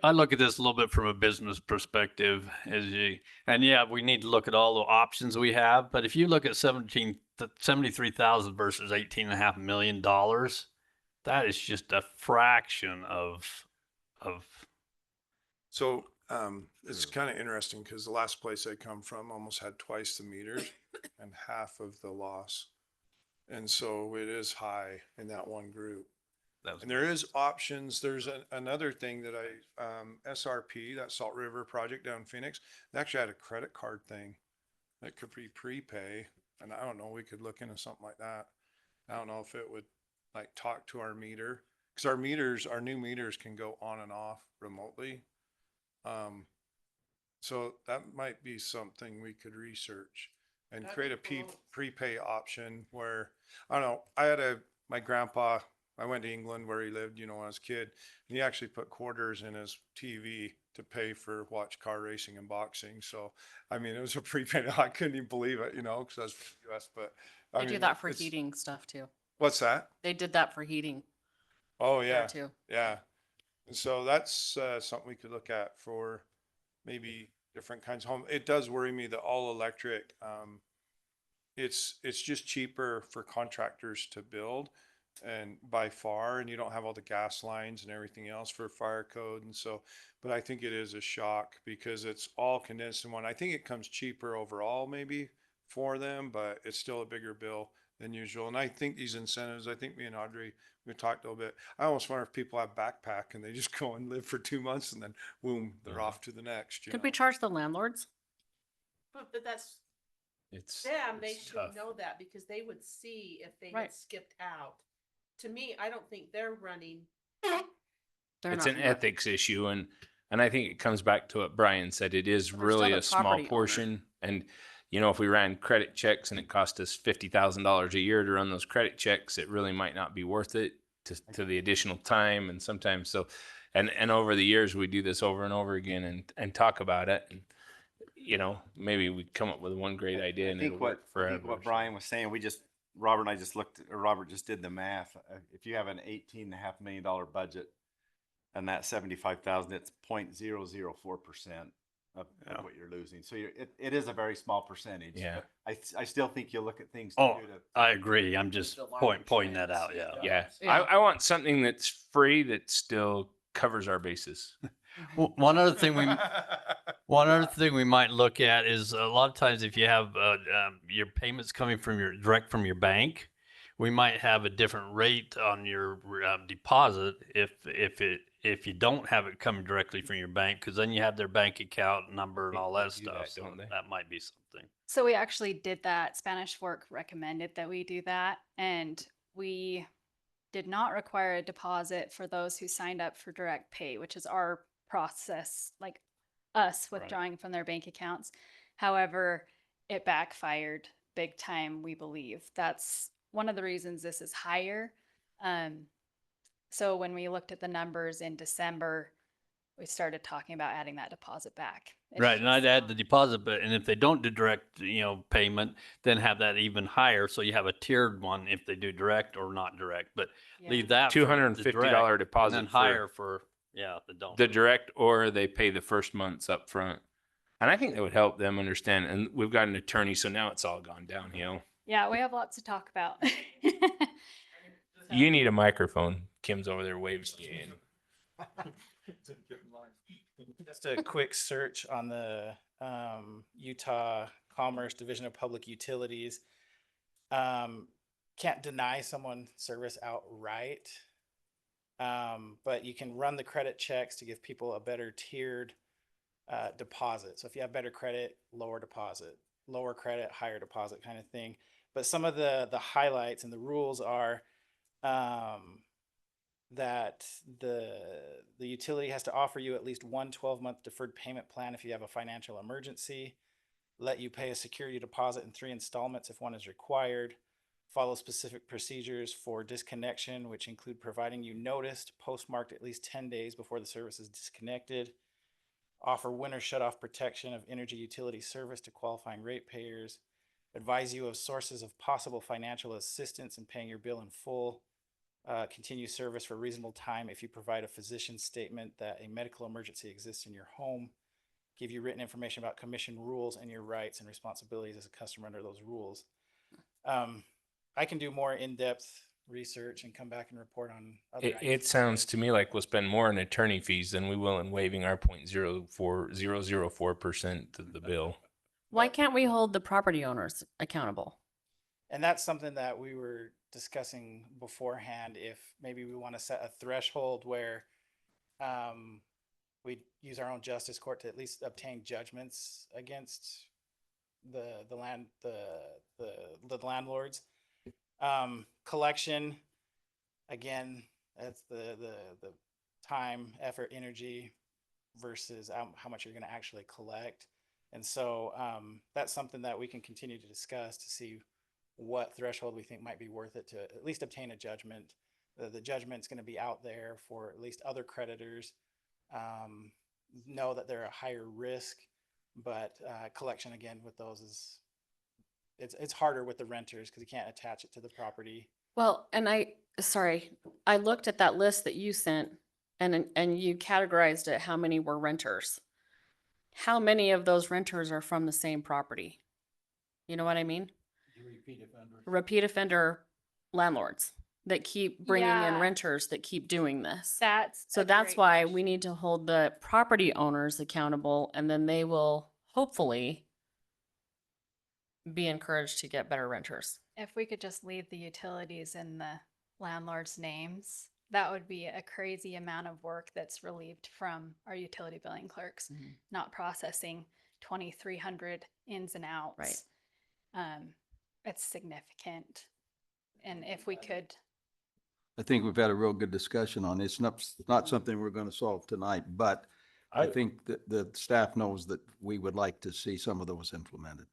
I look at this a little bit from a business perspective and yeah, we need to look at all the options we have, but if you look at 73,000 versus $18.5 million, that is just a fraction of So it's kind of interesting because the last place I come from almost had twice the meters and half of the loss. And so it is high in that one group. And there is options. There's another thing that SRP, that Salt River project down in Phoenix, they actually had a credit card thing that could be prepay. And I don't know, we could look into something like that. I don't know if it would like talk to our meter, because our new meters can go on and off remotely. So that might be something we could research and That'd create be a cool. prepay option where, I don't know, my grandpa, I went to England where he lived, when I was a kid, and he actually put quarters in his TV to pay for watch car racing and boxing. So, I mean, it was a prepaid. I couldn't even believe it, because I was from the US, but I They do mean, that for it's- heating stuff too. What's that? They did that for heating Oh, there yeah. too. Yeah. And so that's something we could look at for maybe different kinds of home. It does worry me that all electric, it's just cheaper for contractors to build and by far, and you don't have all the gas lines and everything else for fire code. And so, but I think it is a shock because it's all condensed in one. I think it comes cheaper overall maybe for them, but it's still a bigger bill than usual. And I think these incentives, I think me and Audrey, we talked a little bit. I almost wonder if people have backpack and they just go and live for 2 months and then boom, they're off to the next. Could we charge the landlords? But that's It's them, they it's should tough. know that because they would see if they Right. had skipped out. To me, I don't think they're running. They're It's not an gonna- ethics issue, and I think it comes back to what Brian said. It is But they're still really the a small property owner. portion, and if we ran credit checks and it cost us $50,000 a year to run those credit checks, it really might not be worth it to the additional time and sometimes so. And over the years, we do this over and over again and talk about it, and maybe we come up with one great idea and it'll work I forever. think what Brian was saying, Robert and I just Robert just did the math. If you have an $18.5 million budget, And that 75,000, it's 0.004% of what you're losing. So it is a very small percentage. Yeah. but I still think you'll look at things Oh, to do to. I agree. I'm just pointing that out. Yeah. Yeah. Yeah. I want something that's free that still covers our bases. One other thing we might look at is a lot of times if you have your payments coming from direct from your bank, we might have a different rate on your deposit if you don't have it coming directly from your bank, because then you have their bank account number and all that do stuff. that, So don't they? that might be something. So we actually did that. Spanish Fork recommended that we do that. And we did not require a deposit for those who signed up for direct pay, which is our process, like us withdrawing from their bank accounts. However, it backfired big time, we believe. That's one of the reasons this is higher. So when we looked at the numbers in December, we started talking about adding that deposit back. It's Right, and just- I'd add the deposit, but and if they don't do direct, payment, then have that even higher. So you have a tiered one if they do direct or not direct. But Yeah. leave that for the $250 direct, deposit and then for higher for if they don't. the direct, or they pay the first months up front. And I think that would help them understand. And we've got an attorney, so now it's all gone downhill. Yeah, we have lots to talk about. You need a microphone. Kim's over there waves you in. Just a quick search on the Utah Commerce Division of Public Utilities. Can't deny someone service outright, but you can run the credit checks to give people a better tiered deposit. So if you have better credit, lower deposit, lower credit, higher deposit kind of thing. But some of the highlights and the rules are that the utility has to offer you at least one 12-month deferred payment plan if you have a financial emergency, let you pay a security deposit in 3 installments if one is required, follow specific procedures for disconnection, which include providing you notice postmarked at least 10 days before the service is disconnected, offer winter shutoff protection of energy utility service to qualifying ratepayers, advise you of sources of possible financial assistance in paying your bill in full, continue service for a reasonable time if you provide a physician's statement that a medical emergency exists in your home, give you written information about commission rules and your rights and responsibilities as a customer under those rules. I can do more in-depth research and come back and report on other It sounds to me like we'll spend more on attorney fees than we will in waiving our 0.004% of the bill. Why can't we hold the property owners accountable? And that's something that we were discussing beforehand, if maybe we want to set a threshold where we use our own justice court to at least obtain judgments against the landlords. Collection, again, that's the time, effort, energy versus how much you're going to actually collect. And so that's something that we can continue to discuss to see what threshold we think might be worth it to at least obtain a judgment. The judgment's going to be out there for at least other creditors, know that they're a higher risk, but collection again with those is it's harder with the renters because you can't attach it to the property. Well, and I looked at that list that you sent and you categorized it, how many were renters? How many of those renters are from the same property? You know what I mean? Repeat offender landlords that keep bringing in Yeah. renters that keep doing this. That's So a that's great why question. we need to hold the property owners accountable, and then they will hopefully be encouraged to get better renters. If we could just leave the utilities in the landlord's names, that would be a crazy amount of work that's relieved from our utility billing clerks, not processing 2,300 ins and outs. Right. It's significant. And if we could, I think we've had a real good discussion on this. Not something we're going to solve tonight, but I think that the staff knows that we would like to see some of those implemented.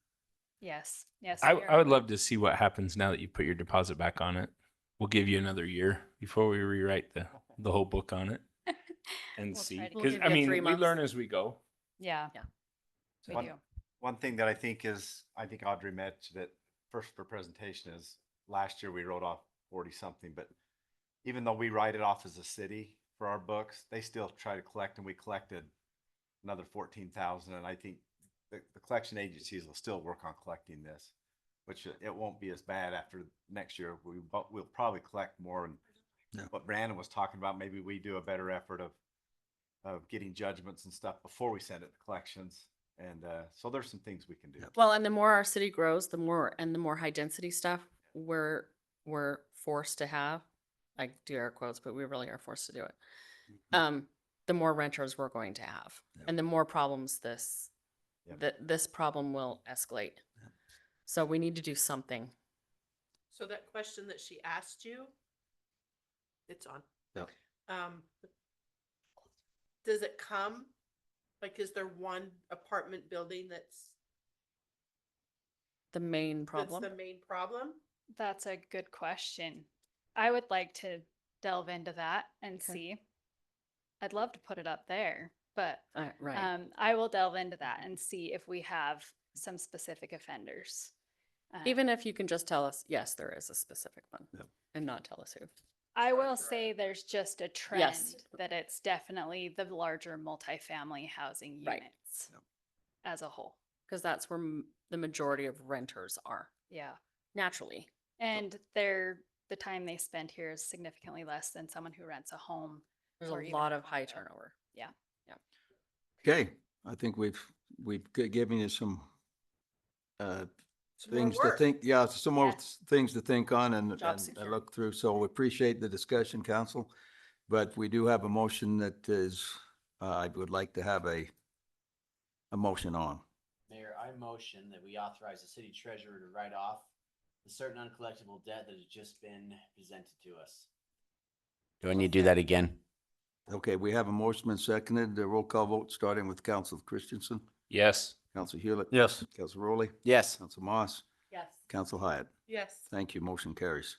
yes. I would love to see what happens now that you put your deposit back on it. We'll give you another year before we rewrite the whole book on it and We'll see. try to We'll Because give I you mean, 3 we months. learn as we go. Yeah. Yeah. We One- do. One thing that I think Audrey mentioned it first for presentation is last year we wrote off 40 something, but even though we write it off as a city, for our books. They still try to collect, and we collected another 14,000. And I think the collection agencies will still work on collecting this, which it won't be as bad after next year. We'll probably collect more. And what Brandon was talking about, maybe we do a better effort of getting judgments and stuff before we send it to collections. And so there's some things we can do. Well, and the more our city grows, the more high density stuff we're forced to have. I do air quotes, but we really are forced to do it. The more renters we're going to have, and the more problems this problem will escalate. So we need to do something. So that question that she asked you, it's on. Yep. Does it come? Like, is there one apartment building that's The main problem. the main problem? That's a good question. I would like to delve into that and see. I'd love to put it up there, but Right. I will delve into that and see if we have some specific offenders. Even if you can just tell us, yes, there is a specific one, and not tell us who. I will say there's just a trend Yes. that it's definitely the larger multifamily housing Right. units as a whole. Because that's where the majority of renters are, Yeah. naturally. And the time they spend here is significantly less than someone who rents a home. There's or a even lot a of high condo. turnover. Yeah. Okay, I think we've given you some Some more things to work. think, some more Yes. things to think on and Job and security. look through. So we appreciate the discussion, council. But we do have a motion that is, I would like to have a motion on. Mayor, I motion that we authorize the city treasurer to write off the certain uncollectible debt that has just been presented to us. Do I need to do that again? Okay, we have a motion and seconded. The roll call vote starting with Council Christensen, Yes. Council Hewlett. Yes. Council Rowley. Yes. Council Moss. Yes. Council Hyatt. Yes, Thank you. Motion carries.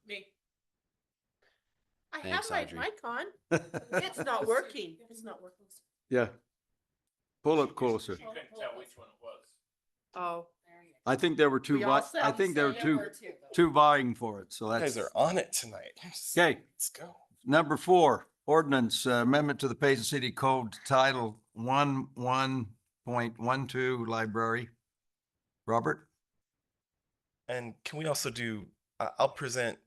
me. I Thanks, have Audrey. my mic on. It's not working. It's not working. Yeah. Pull it closer. Couldn't tell which one it was. Oh. I think there were two, We all I sound think there were the two, same. two vying for it. So You that's. guys are on it tonight. Okay. Let's go. Number 4, ordinance amendment to the Payson City Code Title 11.12 Library. Robert? And can we also do, I'll present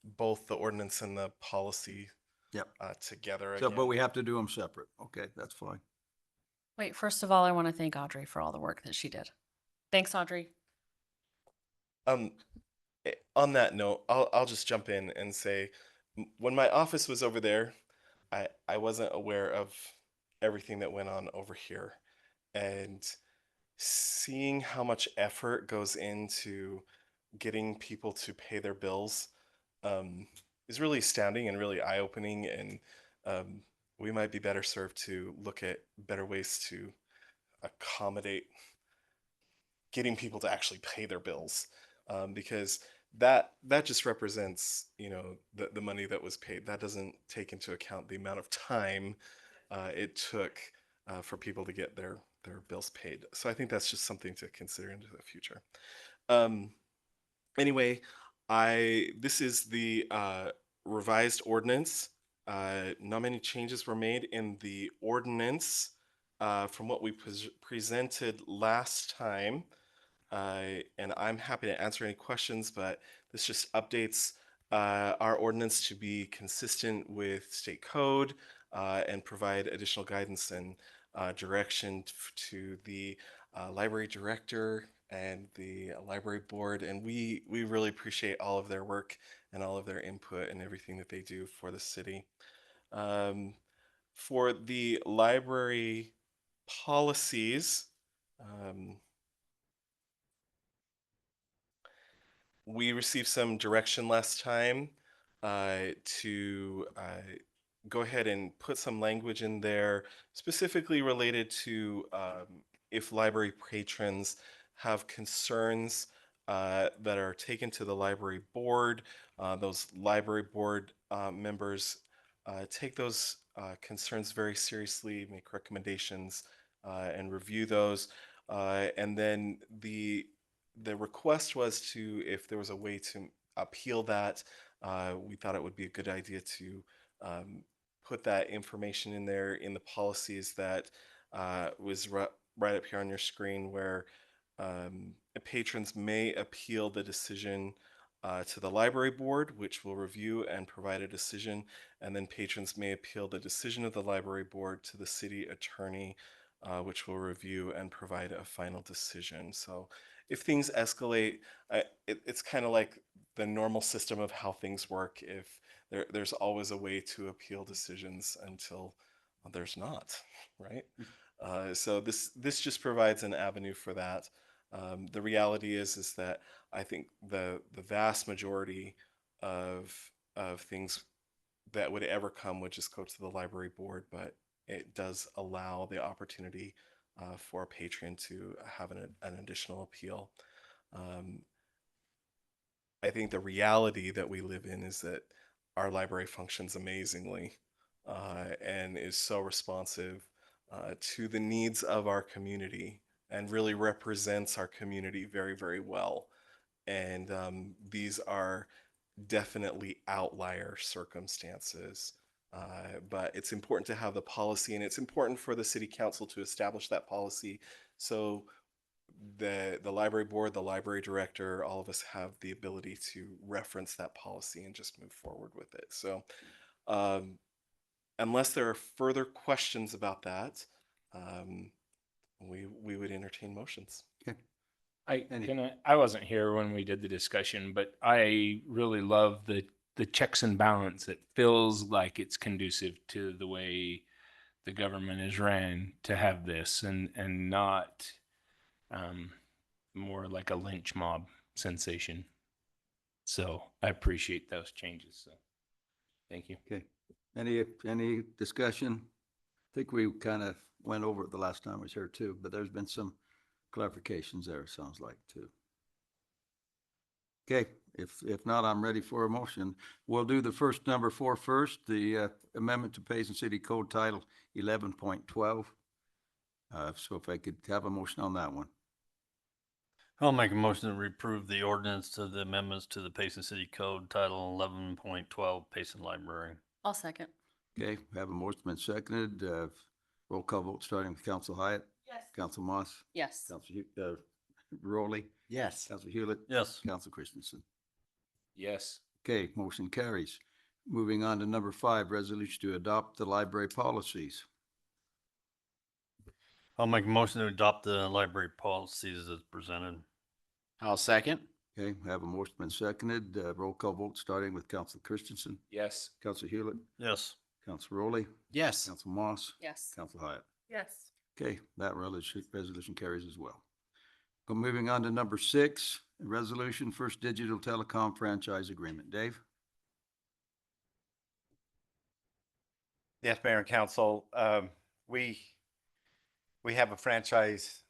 both the ordinance and the policy Yep. together So, again. but we have to do them separate. Okay, that's fine. Wait, first of all, I want to thank Audrey for all the work that she did. Thanks, Audrey. On that note, I'll just jump in and say, when my office was over there, I wasn't aware of everything that went on over here, and seeing how much effort goes into getting people to pay their bills is really astounding and really eye-opening, and we might be better served to look at better ways to accommodate getting people to actually pay their bills, because that just represents, the money that was paid. That doesn't take into account the amount of time it took for people to get their bills paid. So I think that's just something to consider into the future. Anyway, this is the revised ordinance. Not many changes were made in the ordinance from what we presented last time. And I'm happy to answer any questions, but this just updates our ordinance to be consistent with state code and provide additional guidance and direction to the library director and the library board. And we really appreciate all of their work and all of their input and everything that they do for the city. For the library policies, we received some direction last time to go ahead and put some language in there specifically related to if library patrons have concerns that are taken to the library board. Those library board members take those concerns very seriously, make recommendations, and review those. And then the request was if there was a way to appeal that, we thought it would be a good idea to put that information in there in the policies that was right up here on your screen, where patrons may appeal the decision to the library board, which will review and provide a decision, and then patrons may appeal the decision of the library board to the city attorney, which will review and provide a final decision. So if things escalate, it's kind of like the normal system of how things work. If there's always a way to appeal decisions until there's not, right? So this just provides an avenue for that. The reality is that I think the vast majority of things that would ever come would just go to the library board, but it does allow the opportunity for a patron to have an additional appeal. I think the reality that we live in is that our library functions amazingly and is so responsive to the needs of our community and really represents our community very, very well. And these are definitely outlier circumstances. But it's important to have the policy, and it's important for the city council to establish that policy. So the library board, the library director, all of us have the ability to reference that policy and just move forward with it. So unless there are further questions about that, we would entertain motions. Okay. I wasn't here when we did the discussion, but I really love the checks and balance. It feels like it's conducive to the way the government is ran to have this, and not more like a lynch mob sensation. So I appreciate those changes. So thank you. Okay. Any discussion? I think we kind of went over it the last time I was here too, but there's been some clarifications there, it sounds like, too. Okay, if not, I'm ready for a motion. We'll do the first number 4 first, the amendment to Payson City Code Title 11.12. So if I could have a motion on that one. I'll make a motion to reprove the ordinance to the amendments to the Payson City Code Title 11.12 Payson Library. I'll second. Okay, we have a motion been seconded. Roll call vote starting with Council Hyatt. Yes. Council Moss. Yes. Council Rowley. Yes. Council Hewlett. Yes. Council Christensen. Yes. Okay, motion carries. Moving on to number 5, resolution to adopt the library policies. I'll make a motion to adopt the library policies as presented. I'll second. Okay, we have a motion been seconded. Roll call vote starting with Council Christensen. Yes. Council Hewlett. Yes. Council Rowley. Yes. Council Moss. Yes. Council Hyatt. Yes. Okay, that resolution carries as well. Moving on to number 6, resolution, First Digital Telecom Franchise Agreement. Dave? Yes, Mayor and Council, we have a franchise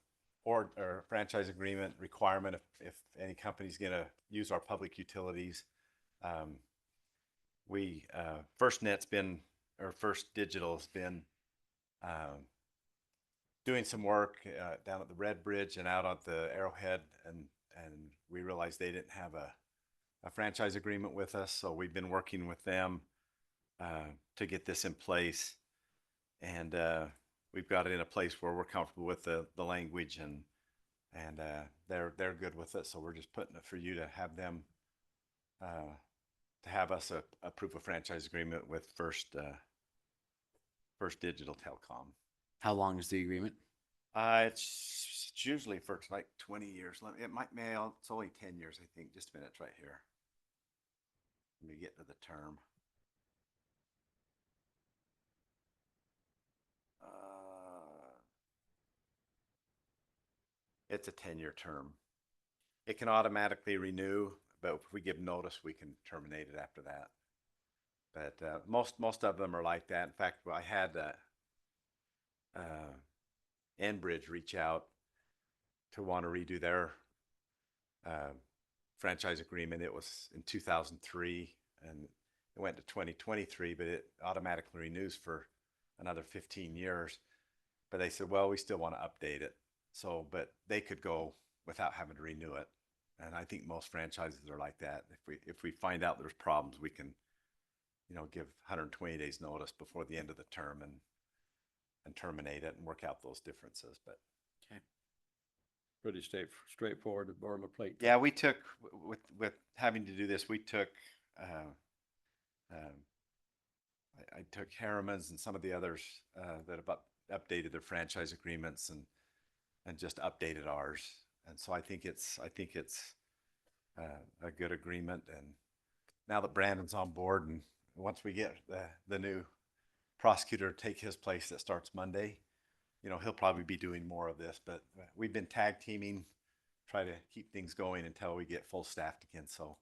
or franchise agreement requirement if any company's gonna use our public utilities. FirstNet's been, or First Digital has been doing some work down at the Red Bridge and out at the Arrowhead, and we realized they didn't have a franchise agreement with us, so we've been working with them to get this in place, and we've got it in a place where we're comfortable with the language, and they're good with it, so we're just putting it for you to have them to have us approve a franchise agreement with First Digital Telecom. How long is the agreement? It's usually for like 20 years. It's only 10 years, I think. Just a minute, it's right here. Let me get to the term. It's a 10-year term. It can automatically renew, but if we give notice, we can terminate it after that. But most of them are like that. In fact, I had Enbridge reach out to want to redo their franchise agreement. It was in 2003, and it went to 2023, but it automatically renews for another 15 years. But they said, well, we still want to update it. So, but they could go without having to renew it. And I think most franchises are like that. If we find out there's problems, we can, give 120 days notice before the end of the term and terminate it and work out those differences. But Pretty straightforward, boilerplate. yeah, we took with having to do this, we took I took Harriman's and some of the others that have updated their franchise agreements and just updated ours. And so I think it's a good agreement. And now that Brandon's on board, and once we get the new prosecutor to take his place that starts Monday, he'll probably be doing more of this. But we've been tag teaming, try to keep things going until we get full staffed again. So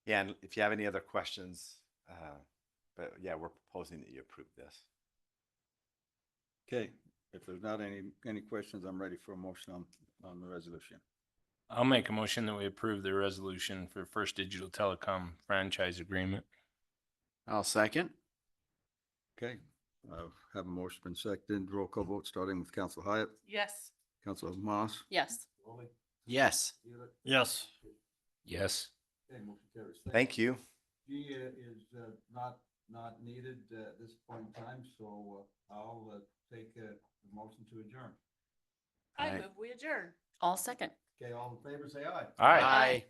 yeah, and if you have any other questions, but yeah, we're proposing that you approve this. Okay, if there's not any questions, I'm ready for a motion on the resolution. I'll make a motion that we approve the resolution for First Digital Telecom franchise agreement. I'll second. Okay, have a motion been seconded. Roll call vote starting with Council Hyatt, Yes. Council Moss. Yes. Yes. Yes. Yes. Okay, motion carries. Thank you. G is not needed at this point in time, so I'll take a motion to adjourn. I Aye. move we adjourn. All second. Okay, all in favor, say aye. Aye. Aye.